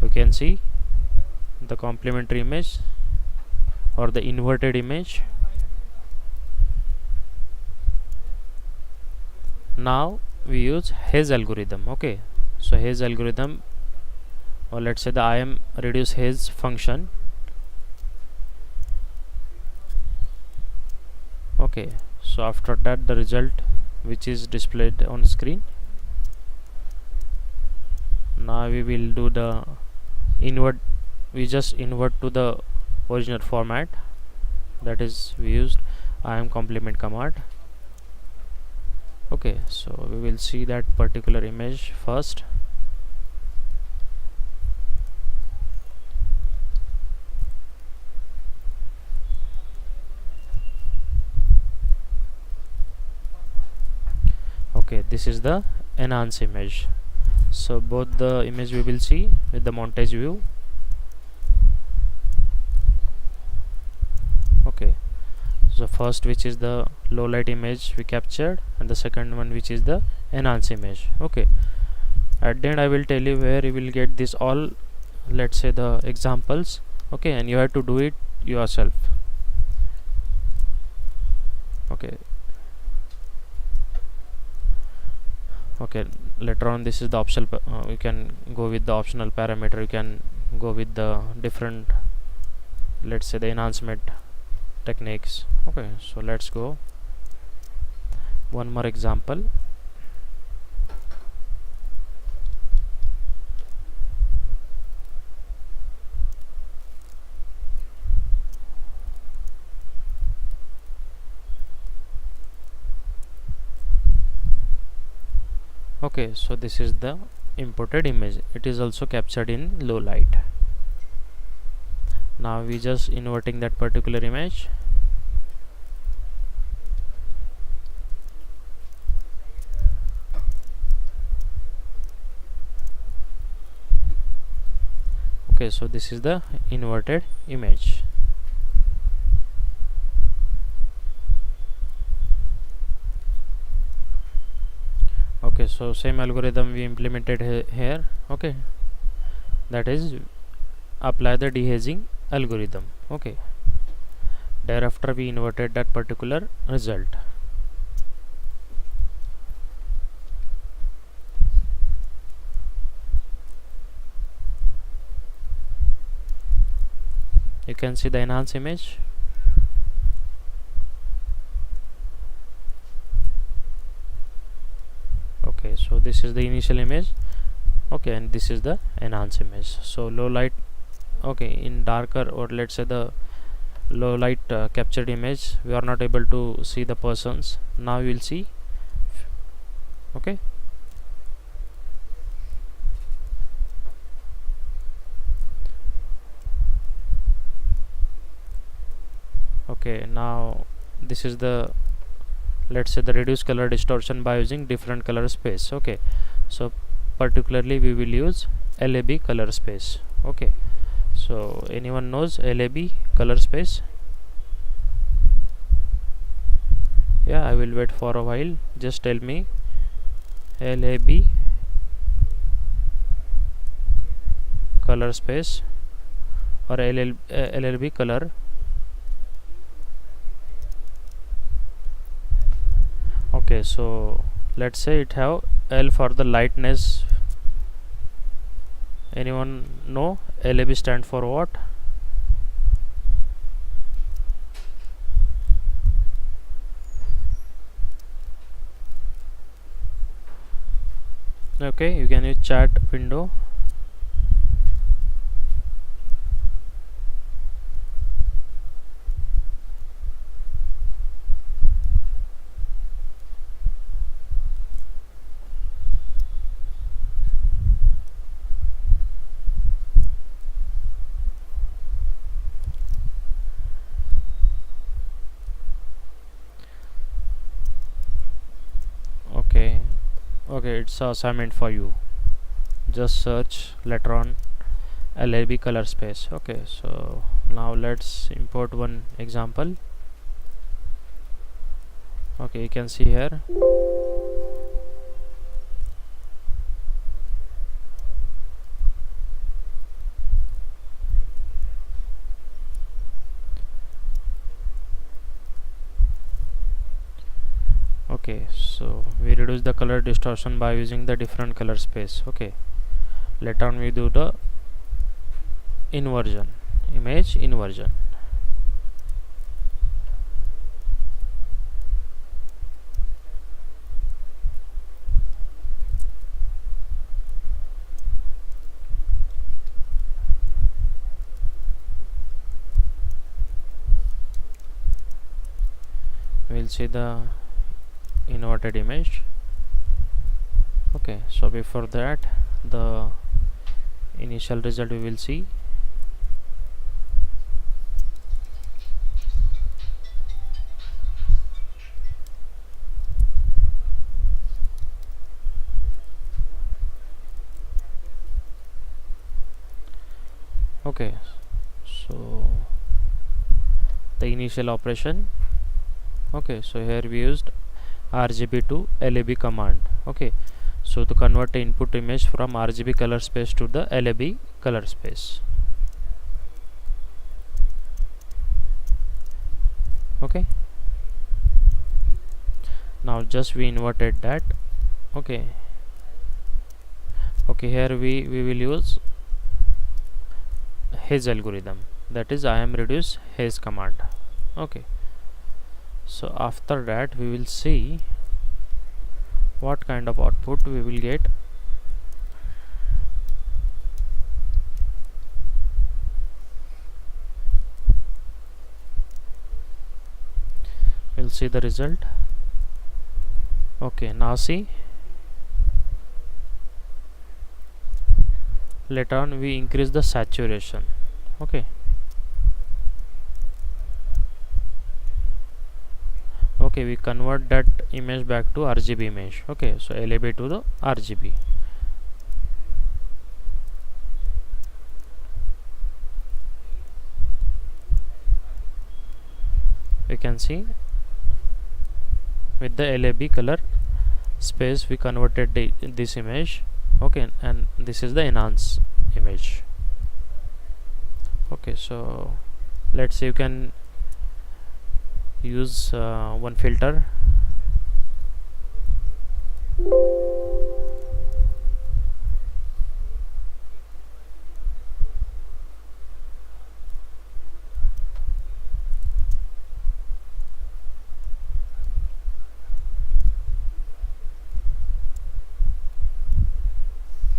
You can see the complementary image or the inverted image. Now we use Hayes algorithm. Okay, so Hayes algorithm, or let's say the IM reduce Hayes function. Okay, so after that the result which is displayed on screen. Now we will do the invert, we just invert to the original format, that is we used IM complement command. Okay, so we will see that particular image first. Okay, this is the enhance image. So both the image we will see with the montage view. Okay, so first which is the low light image we captured, and the second one which is the enhance image. Okay, at the end I will tell you where you will get this all, let's say the examples. Okay, and you have to do it yourself. Okay, okay, later on this is the optional you can go with the optional parameter, you can go with the different, let's say the enhancement techniques. Okay, so let's go one more example. Okay, so this is the imported image, it is also captured in low light. Now we just inverting that particular image. Okay, so this is the inverted image. Okay, so same algorithm we implemented here. Okay, that is apply the dehazing algorithm. Okay, Thereafter we inverted that particular result. You can see the enhanced image. Okay, so this is the initial image. Okay, and this is the enhanced image. So low light, okay, in darker, or let's say the low light captured image, we are not able to see the persons. Now you will see. Okay, okay, now this is the, let's say, the reduced color distortion by using different color space. Okay, so particularly we will use LAB color space. Okay, so anyone knows LAB color space? Yeah, I will wait for a while. Just tell me LAB color space or LLB color. Okay, so let's say it have L for the lightness. Anyone know LAB stand for what? Okay, you can use chat window. Okay, okay, it's a assignment for you. Just search later on LAB color space. Okay, so now let's import one example. Okay, you can see here. Okay, so we reduce the color distortion by using the different color space. Okay, later on we do the inversion, image inversion. We'll see the inverted image. Okay, so before that, the initial result we will see. Okay, so the initial operation. Okay, so here we used RGB to LAB command. Okay, so to convert the input image from RGB color space to the LAB color space. Okay, now just we inverted that. Okay, okay, here we will use Haze algorithm, that is I am reduce Haze command. Okay, so after that we will see what kind of output we will get. We'll see the result. Okay, now see, later on we increase the saturation. Okay, okay, we convert that image back to RGB image. Okay, so LAB to the RGB. You can see with the LAB color space we converted this image. Okay, and this is the enhanced image. Okay, so let's say you can use one filter.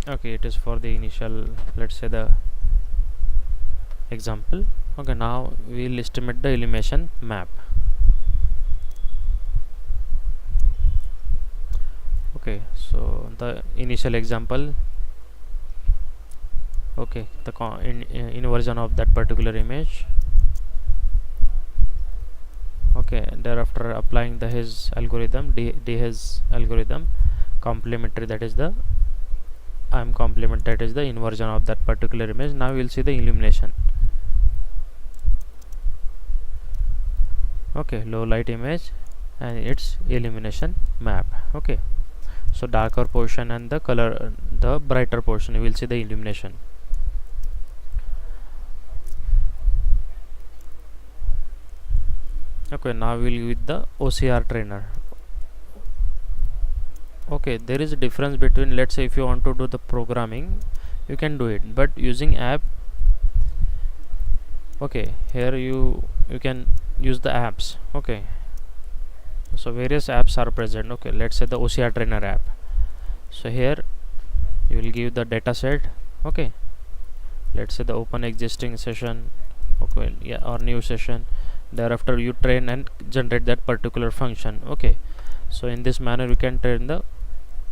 Okay, it is for the initial, let's say, the example. Okay, now we will estimate the illumination map. Okay, so the initial example, okay, the inversion of that particular image. Okay, thereafter applying the his algorithm, his algorithm, complementary, that is the complement, that is the inversion of that particular image. Now we will see the illumination. Okay, low light image and its illumination map. Okay, so darker portion and the color, the brighter portion, you will see the illumination. Okay, now we will with the OCR trainer. Okay, there is a difference between, let's say, if you want to do the programming, you can do it, but using app, okay, here you can use the apps. Okay, so various apps are present. Okay, let's say the OCR trainer app. So here you will give the data set. Okay, let's say the open existing session, okay, yeah, or new session. Thereafter you train and generate that particular function. Okay, so in this manner we can train the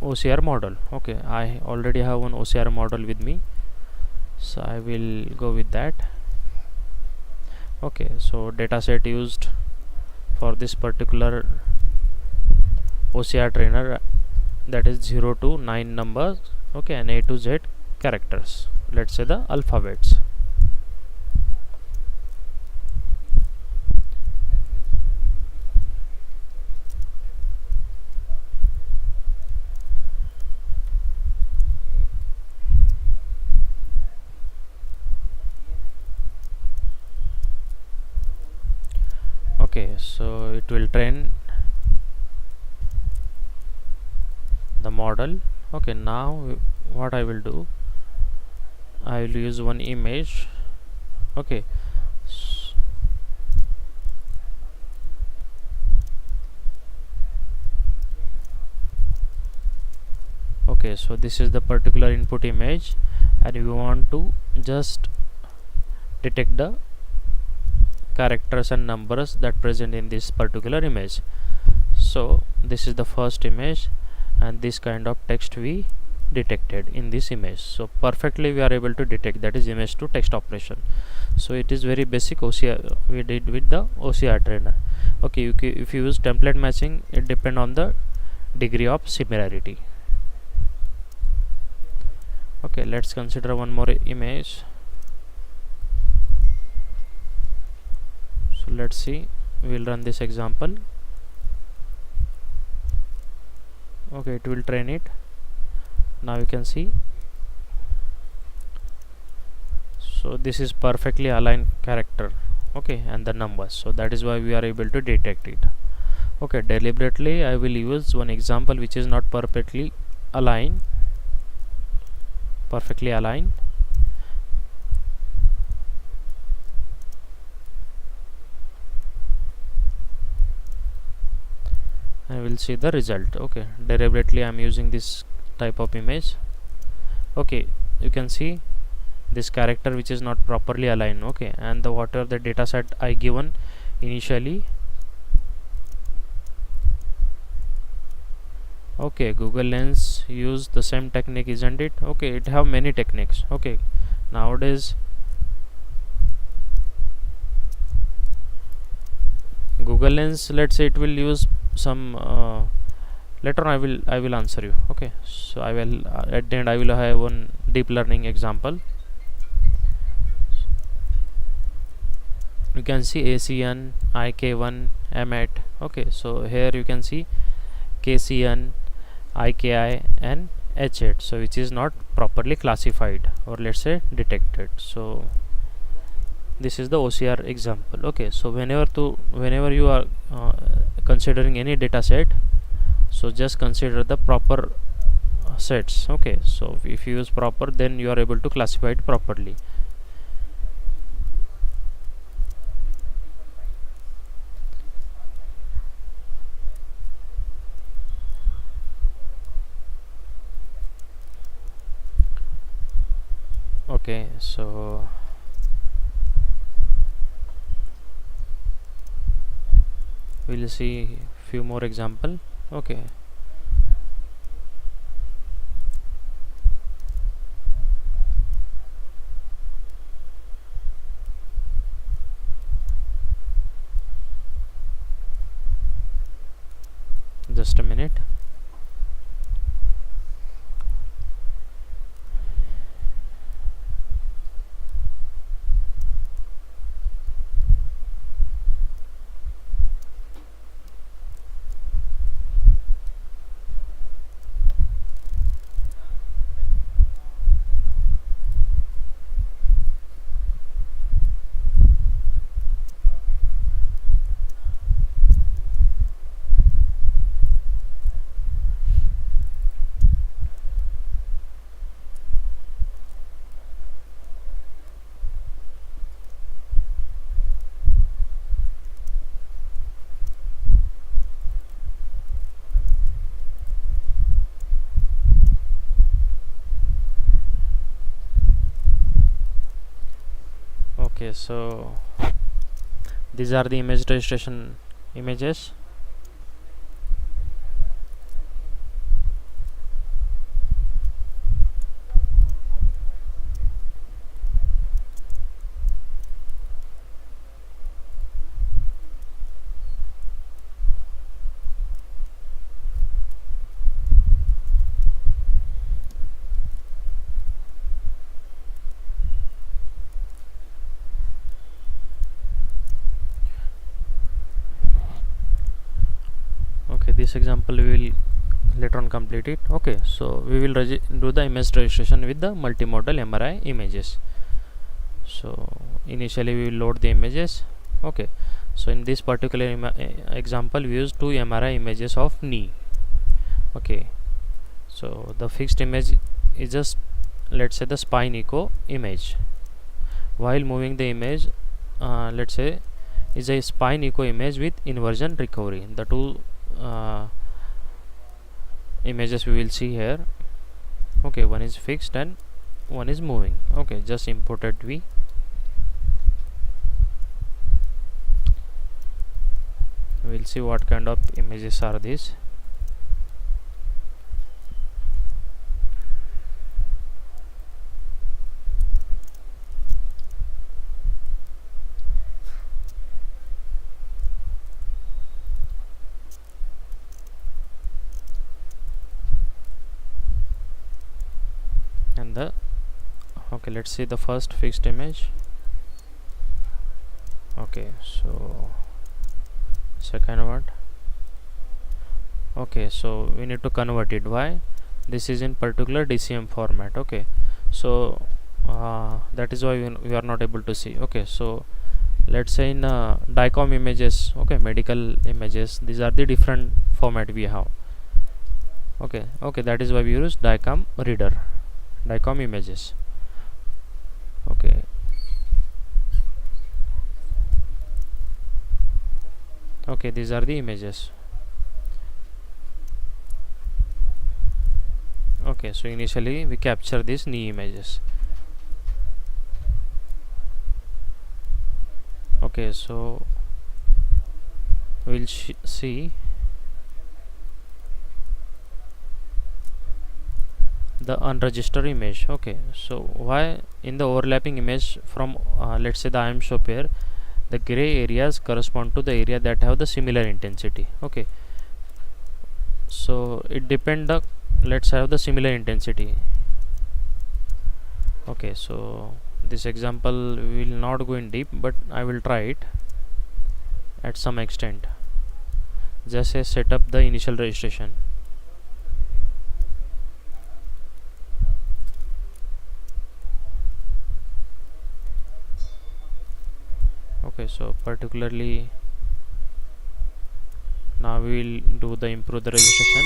OCR model. Okay, I already have one OCR model with me, so I will go with that. Okay, so dataset used for this particular OCR trainer, that is 0 to 9 numbers. Okay, and A to Z characters, let's say the alphabets. Okay, so it will train the model. Okay, now what I will do, I will use one image. Okay, okay, so this is the particular input image, and we want to just detect the characters and numbers that present in this particular image. So this is the first image, and this kind of text we detected in this image. So perfectly we are able to detect, that is image to text operation. So it is very basic OCR we did with the OCR trainer. Okay, if you use template matching, it depend on the degree of similarity. Okay, let's consider one more image. So let's see, we will run this example. Okay, it will train it. Now you can see, so this is perfectly aligned character, okay, and the numbers, so that is why we are able to detect it. Okay, deliberately I will use one example which is not perfectly aligned. I will see the result. Okay, deliberately I am using this type of image. Okay, you can see this character which is not properly aligned. Okay, and the whatever the data set I given initially. Okay, Google Lens use the same technique, isn't it? Okay, it have many techniques. Okay, nowadays Google Lens, let's say it will use some later on I will answer you. Okay, so I will at the end I will have one deep learning example. You can see ACN, IK1, MAT. Okay, so here you can see KCN, IKI and H8, so which is not properly classified or let's say detected. So this is the OCR example. Okay, so whenever you are considering any data set, so just consider the proper sets. Okay, so if you use proper, then you are able to classify it properly. Okay, so we'll see few more example. Okay, just a minute. Okay, so these are the image registration images. Okay, this example we will later on complete it. Okay, so we will do the image registration with the multimodal MRI images. So initially we will load the images. Okay, so in this particular example we use two MRI images of knee. Okay, so the fixed image is just, let's say, the spine echo image. While moving the image, let's say, is a spine echo image with inversion recovery. The two images we will see here. Okay, one is fixed and one is moving. Okay, just imported V. We'll see what kind of images are these. And the okay, let's see the first fixed image. Okay, so second one. Okay, so we need to convert it. Why? This is in particular DCM format. Okay, so that is why we are not able to see. Okay, so let's say in DICOM images, okay, medical images, these are the different format we have. Okay, that is why we use DICOM reader, DICOM images. Okay, these are the images. Okay, so initially we capture these knee images. Okay, so we'll see the unregistered image. Okay, so why in the overlapping image from let's say the I am show pair, the gray areas correspond to the area that have the similar intensity. Okay, so it depend the, let's have the similar intensity. Okay, so this example we will not go in deep, but I will try it at some extent. Just say set up the initial registration. Okay, so particularly now we will do the improve the registration.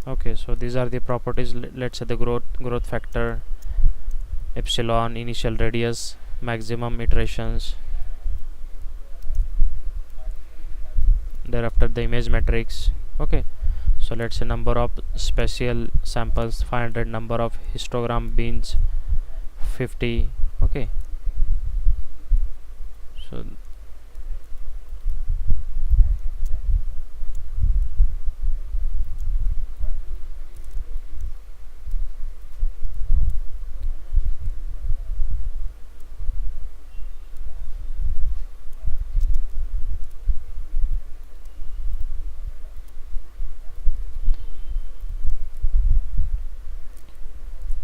Okay, so these are the properties. Let's say the growth factor, epsilon, initial radius, maximum iterations, thereafter the image matrix. Okay, so let's say number of spatial samples 500, number of histogram bins 50. Okay, so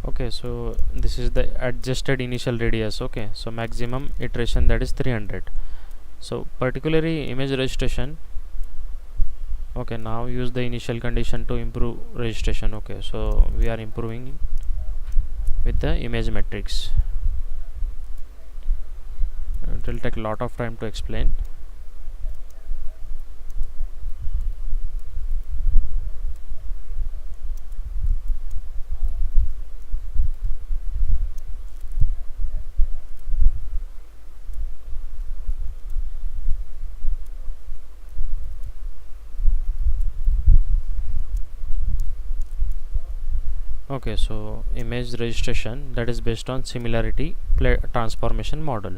okay, so this is the adjusted initial radius. Okay, so maximum iteration, that is 300. So particularly image registration. Okay, now use the initial condition to improve registration. Okay, so we are improving with the image matrix. It will take a lot of time to explain. Okay, so image registration, that is based on similarity transformation model.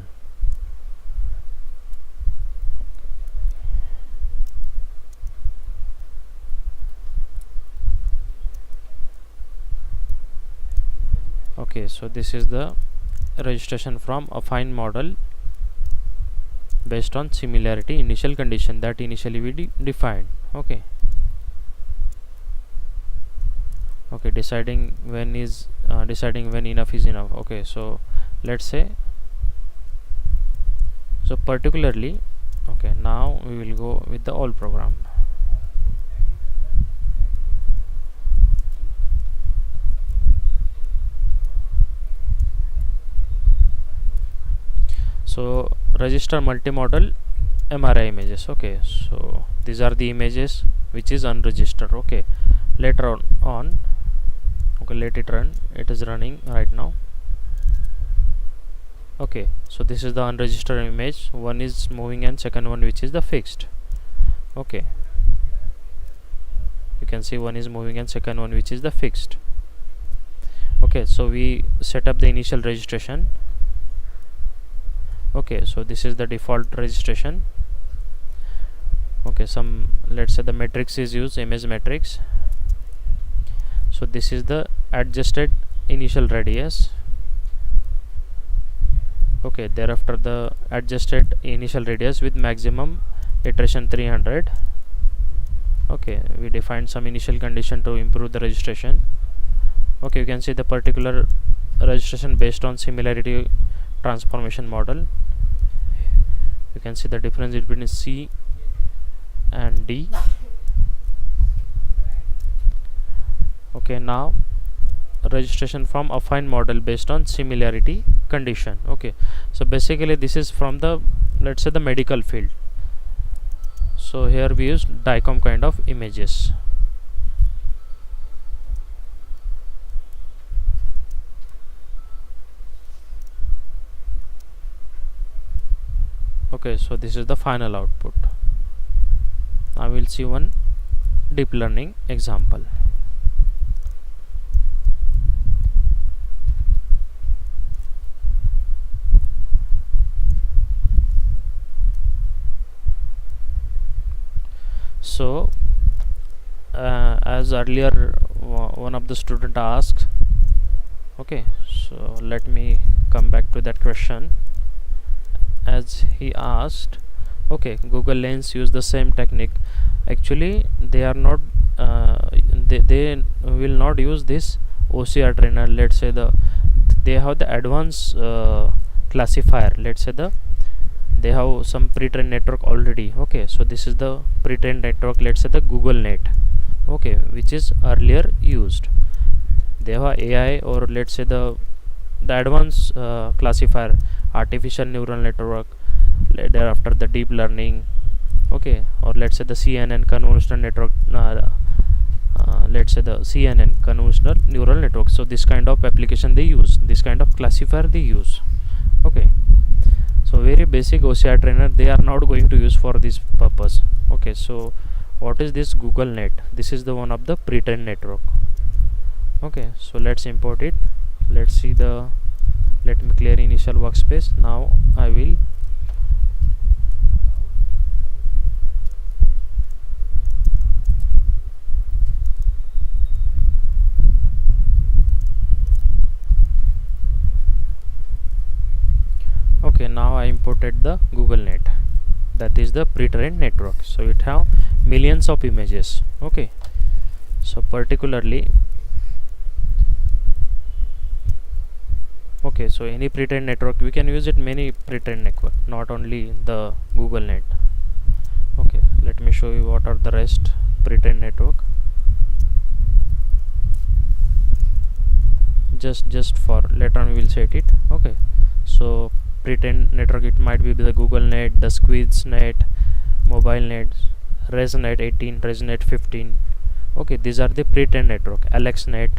Okay, so this is the registration from affine model based on similarity initial condition that initially we defined. Okay, okay, deciding when enough is enough. Okay, so let's say, so particularly, okay, now we will go with the all program. So register multimodal MRI images. Okay, so these are the images which is unregistered. Okay, later on, okay, let it run. It is running right now. Okay, so this is the unregistered image. One is moving and second one which is the fixed. Okay, you can see one is moving and second one which is the fixed. Okay, so we set up the initial registration. Okay, so this is the default registration. Okay, some, let's say the matrix is used, image matrix. So this is the adjusted initial radius. Okay, thereafter the adjusted initial radius with maximum iteration 300. Okay, we defined some initial condition to improve the registration. Okay, you can see the particular registration based on similarity transformation model. You can see the difference between C and D. Okay, now registration from affine model based on similarity condition. Okay, so basically this is from the, let's say, the medical field. So here we use DICOM kind of images. Okay, so this is the final output. Now we'll see one deep learning example. So as earlier one of the student asked, okay, so let me come back to that question. As he asked, okay, Google Lens use the same technique. Actually they are not they will not use this OCR trainer. Let's say they have the advanced classifier. Let's say they have some pre-trained network already. Okay, so this is the pre-trained network, let's say the Google net. okay, which is earlier used. They have AI, or let's say the advanced classifier, artificial neural network, thereafter the deep learning, okay, or let's say the CNN, convolutional network, let's say the CNN, convolutional neural network. So this kind of application they use, this kind of classifier they use, okay. So very basic OCR trainer they are not going to use for this purpose, okay. So what is this Google Net? This is the one of the pre-trained network, okay. So let's import it. Let's see the, let me clear initial workspace. Now I will okay. Now I imported the Google Net, that is the pre-trained network. So it have millions of images, okay. So particularly, okay, so any pre-trained network we can use it, many pre-trained network, not only the Google Net, okay. Let me show you what are the rest pre-trained network. Just for later on we will set it, okay. So pre-trained network, it might be the Google Net, the Squids Net, mobile net, ResNet 18, ResNet 15, okay. These are the pre-trained network. AlexNet.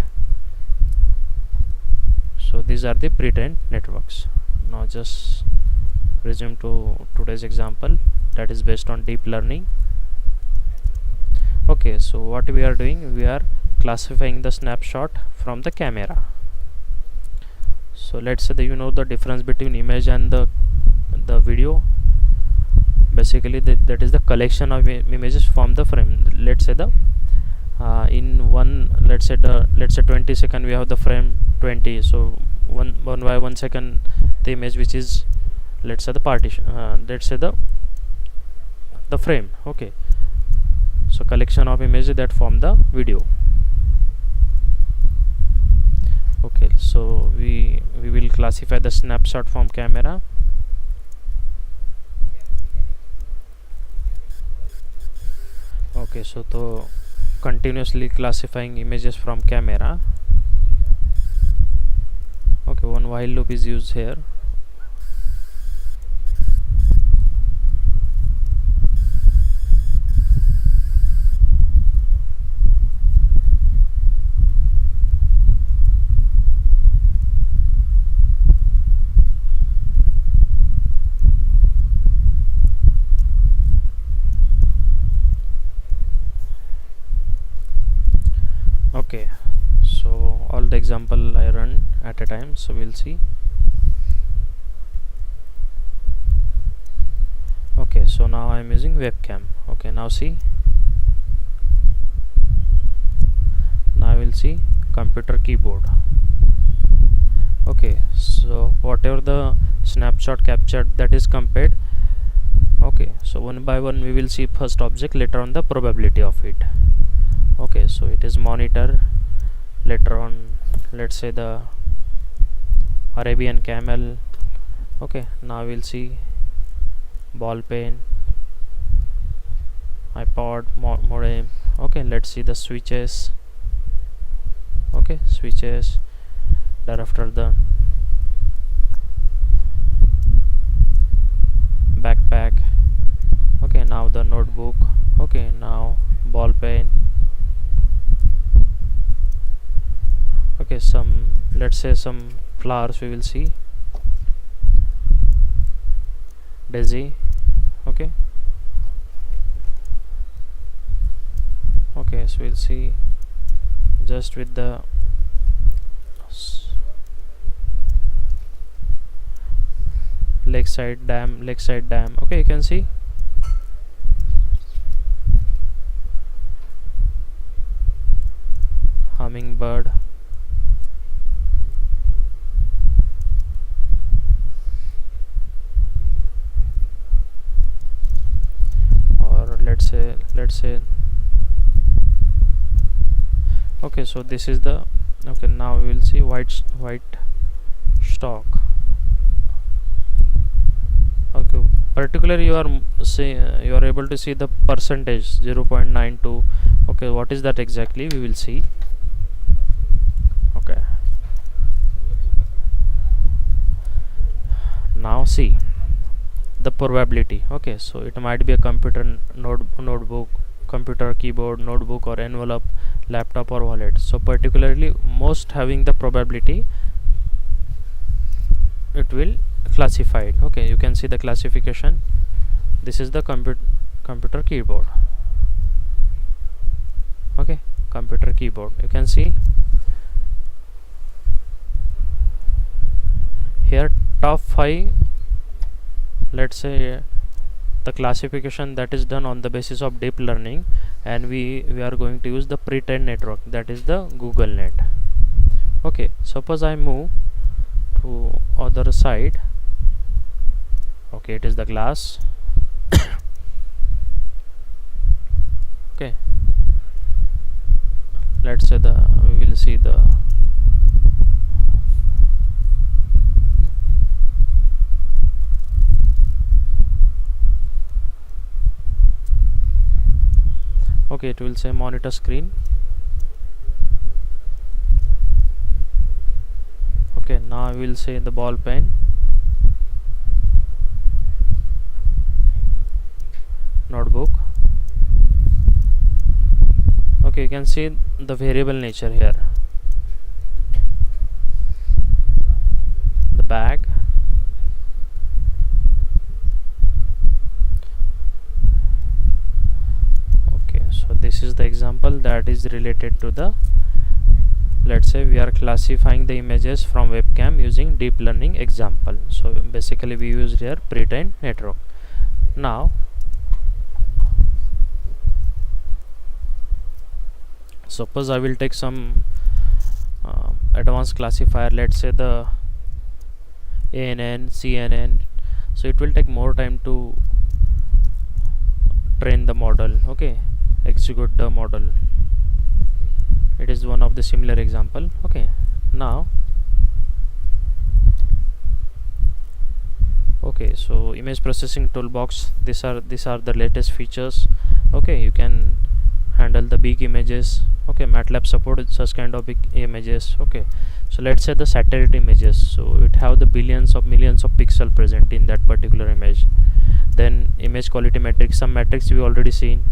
So these are the pre-trained networks. Now just resume to today's example, that is based on deep learning, okay. So what we are doing, we are classifying the snapshot from the camera. So let's say that you know the difference between image and the video. Basically that is the collection of images from the frame. Let's say the in one, let's say 20 second we have the frame 20. So one by 1 second the image which is, let's say the partition, let's say the frame, okay. So collection of images that form the video, okay. So we will classify the snapshot from camera, okay. So to continuously classifying images from camera, okay. One while loop is used here, okay. So all the example I run at a time, so we'll see, okay. So now I'm using webcam, okay. Now see, now I will see computer keyboard, okay. So whatever the snapshot captured, that is compared, okay. So one by one we will see first object, later on the probability of it, okay. So it is monitor, later on let's say the Arabian camel, okay. Now we'll see ball pen, iPod, modem, okay. Let's see the switches, okay. Switches, thereafter the backpack, okay. Now the notebook, okay. Now ball pen, okay. Some, let's say some flowers we will see, daisy, okay. Okay, so we'll see just with the lakeside dam, okay. You can see hummingbird, or let's say okay. So this is the, okay. Now we will see white stock, okay. Particularly you are able to see the percentage 0.92, okay. Okay, what is that exactly? We will see. Okay, now see the probability. Okay, so it might be a computer notebook, computer keyboard, notebook, or envelope, laptop, or wallet. So particularly most having the probability, it will classify it. Okay, you can see the classification. This is the computer keyboard. Okay, computer keyboard, you can see here top 5, let's say the classification that is done on the basis of deep learning, and we are going to use the pre-trained network, that is the Google net. Okay, suppose I move to other side. Okay, it is the glass. Okay, let's say we will see the okay, it will say monitor screen. Okay, now we will say the ball pen, notebook. Okay, you can see the variable nature here, the bag. Okay, so this is the example that is related to the, let's say we are classifying the images from webcam using deep learning example. So basically we use here pre-trained network. Now suppose I will take some advanced classifier, let's say the ANN, CNN. So it will take more time to train the model. Okay, execute the model. It is one of the similar example. Okay, now okay, so image processing toolbox, these are the latest features. Okay, you can handle the big images. Okay, MATLAB supports such kind of big images. Okay, so let's say the satellite images, so it have the billions of millions of pixel present in that particular image. Then image quality metrics, some metrics we already seen.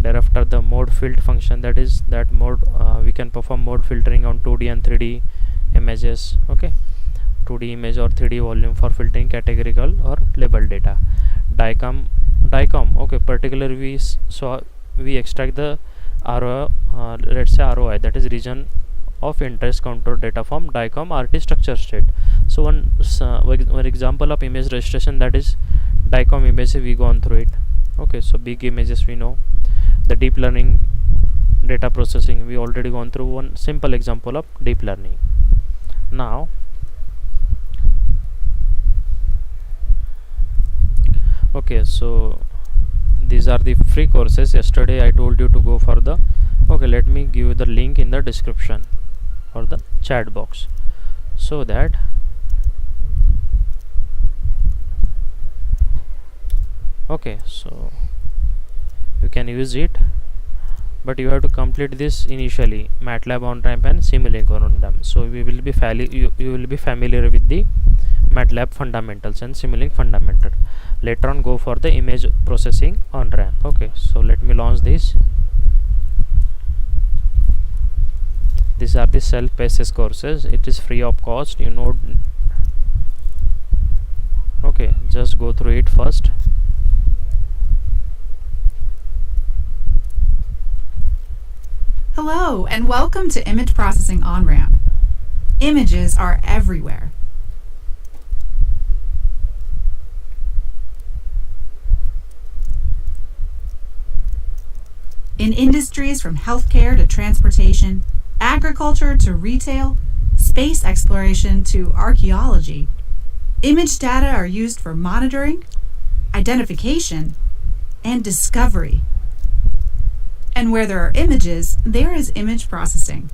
Thereafter the mode filter function, that is that mode we can perform mode filtering on 2D and 3D images. Okay, 2D image or 3D volume for filtering categorical or label data. DICOM, okay, particularly we extract the let's say ROI, that is region of interest contour data from DICOM RT structure state. So one example of image registration, that is DICOM image, we gone through it. Okay, so big images we know. The deep learning data processing, we already gone through one simple example of deep learning. Now okay, so these are the free courses. Yesterday I told you to go for the, okay, let me give you the link in the description or the chat box, so that okay, so you can use it, but you have to complete this initially, MATLAB on ramp and Simulink on ramp. So we will be you will be familiar with the MATLAB fundamentals and Simulink fundamental. Later on go for the image processing on ramp. Okay, so let me launch this. These are the self-paced courses. It is free of cost, you know. Okay, just go through it first. Hello and welcome to Image Processing On-Ramp. Images are everywhere. In industries from healthcare to transportation, agriculture to retail, space exploration to archaeology, image data are used for monitoring, identification, and discovery. And where there are images, there is image processing.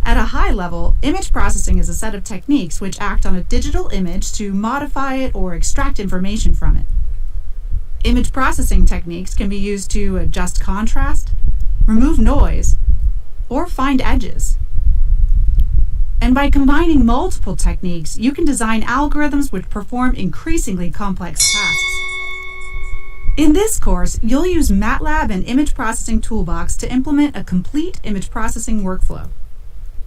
At a high level, image processing is a set of techniques which act on a digital image to modify it or extract information from it. Image processing techniques can be used to adjust contrast, remove noise, or find edges. And by combining multiple techniques, you can design algorithms which perform increasingly complex tasks. In this course, you'll use MATLAB and Image Processing Toolbox to implement a complete image processing workflow.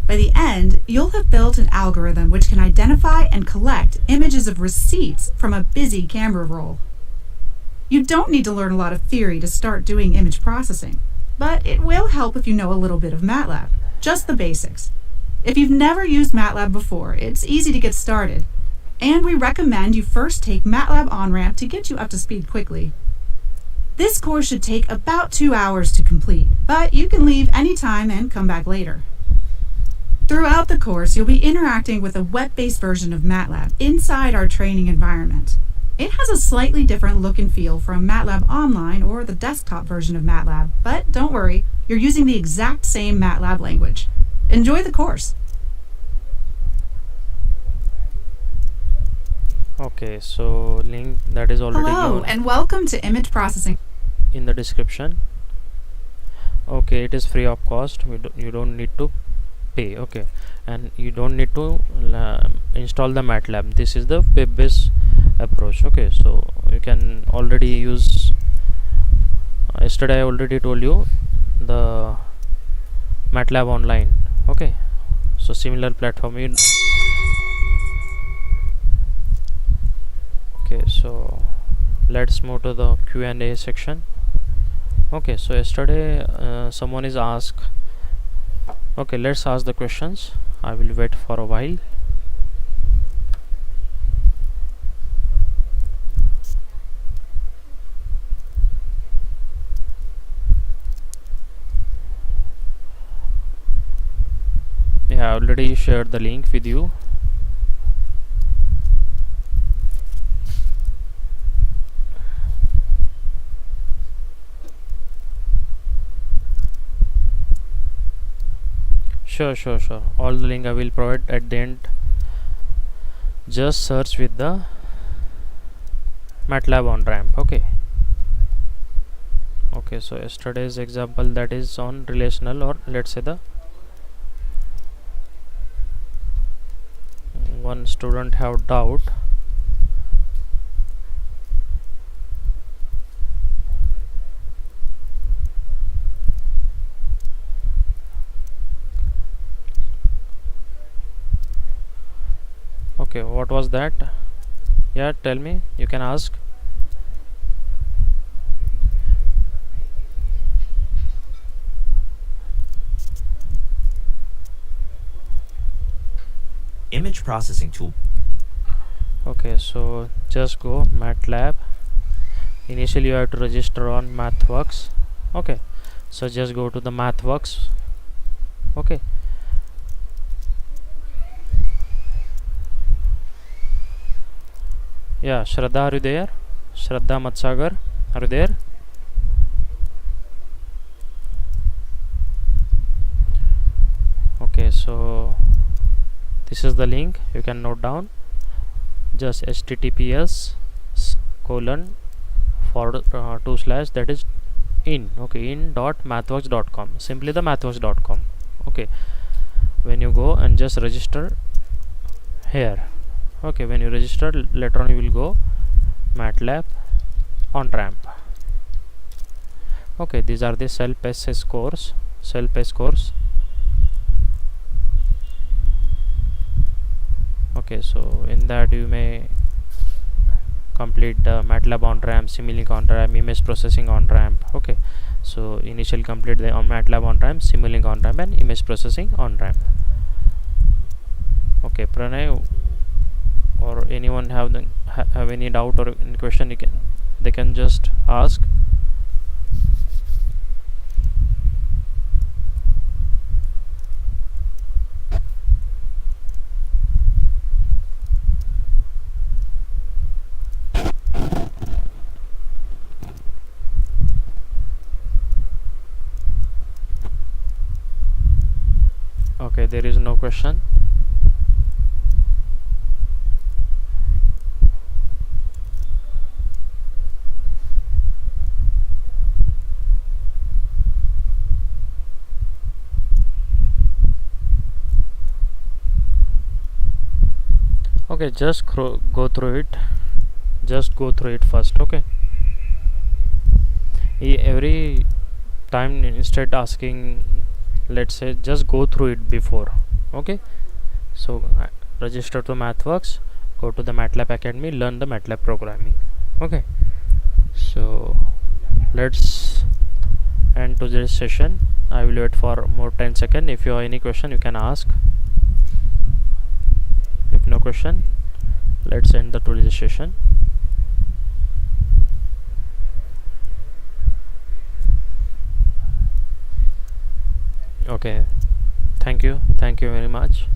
By the end, you'll have built an algorithm which can identify and collect images of receipts from a busy camera roll. You don't need to learn a lot of theory to start doing image processing, but it will help if you know a little bit of MATLAB, just the basics. If you've never used MATLAB before, it's easy to get started, and we recommend you first take MATLAB on-ramp to get you up to speed quickly. This course should take about 2 hours to complete, but you can leave anytime and come back later. Throughout the course, you'll be interacting with a web-based version of MATLAB inside our training environment. It has a slightly different look and feel from MATLAB Online or the desktop version of MATLAB, but don't worry, you're using the exact same MATLAB language. Enjoy the course. Okay, so link that is already Hello, given and welcome to Image Processing. in the description. Okay, it is free of cost. You don't need to pay. Okay, and you don't need to install the MATLAB. This is the web-based approach. Okay, so you can already use yesterday I already told you the MATLAB Online. Okay, so similar platform. Okay, so let's move to the Q&A section. Okay, so yesterday someone is asked. Okay, let's ask the questions. I will wait for a while. Yeah, I already shared the link with you. Sure. All the link I will provide at the end. Just search with the MATLAB on ramp. Okay, so yesterday's example, that is on relational, or let's say the one student have doubt. Okay, what was that? Yeah, tell me, you can ask. Image processing tool. Okay, so just go MATLAB. Initially you have to register on MathWorks. Okay, so just go to the MathWorks. Okay, yeah, Shraddha, are you there? Shraddha Matsagar, are you there? Okay, so this is the link, you can note down. Just https :// that is in.mathworks.com, simply the mathworks.com. Okay, when you go and just register here. Okay, when you register, later on you will go MATLAB on ramp. Okay, these are the self-paced course. Okay, so in that you may complete the MATLAB on ramp, Simulink on ramp, image processing on ramp. Okay, so initially complete the MATLAB on ramp, Simulink on ramp, and image processing on ramp. Okay, Pranay or anyone have any doubt or any question, they can just ask. Okay, there is no question. Okay, just go through it. Just go through it first. Okay, every time instead asking, let's say, just go through it before. Okay, so register to MathWorks, go to the MATLAB Academy, learn the MATLAB programming. Okay, so let's end today's session. I will wait for more 10 seconds. If you have any question, you can ask. If no question, let's end the today's session. Okay, thank you very much.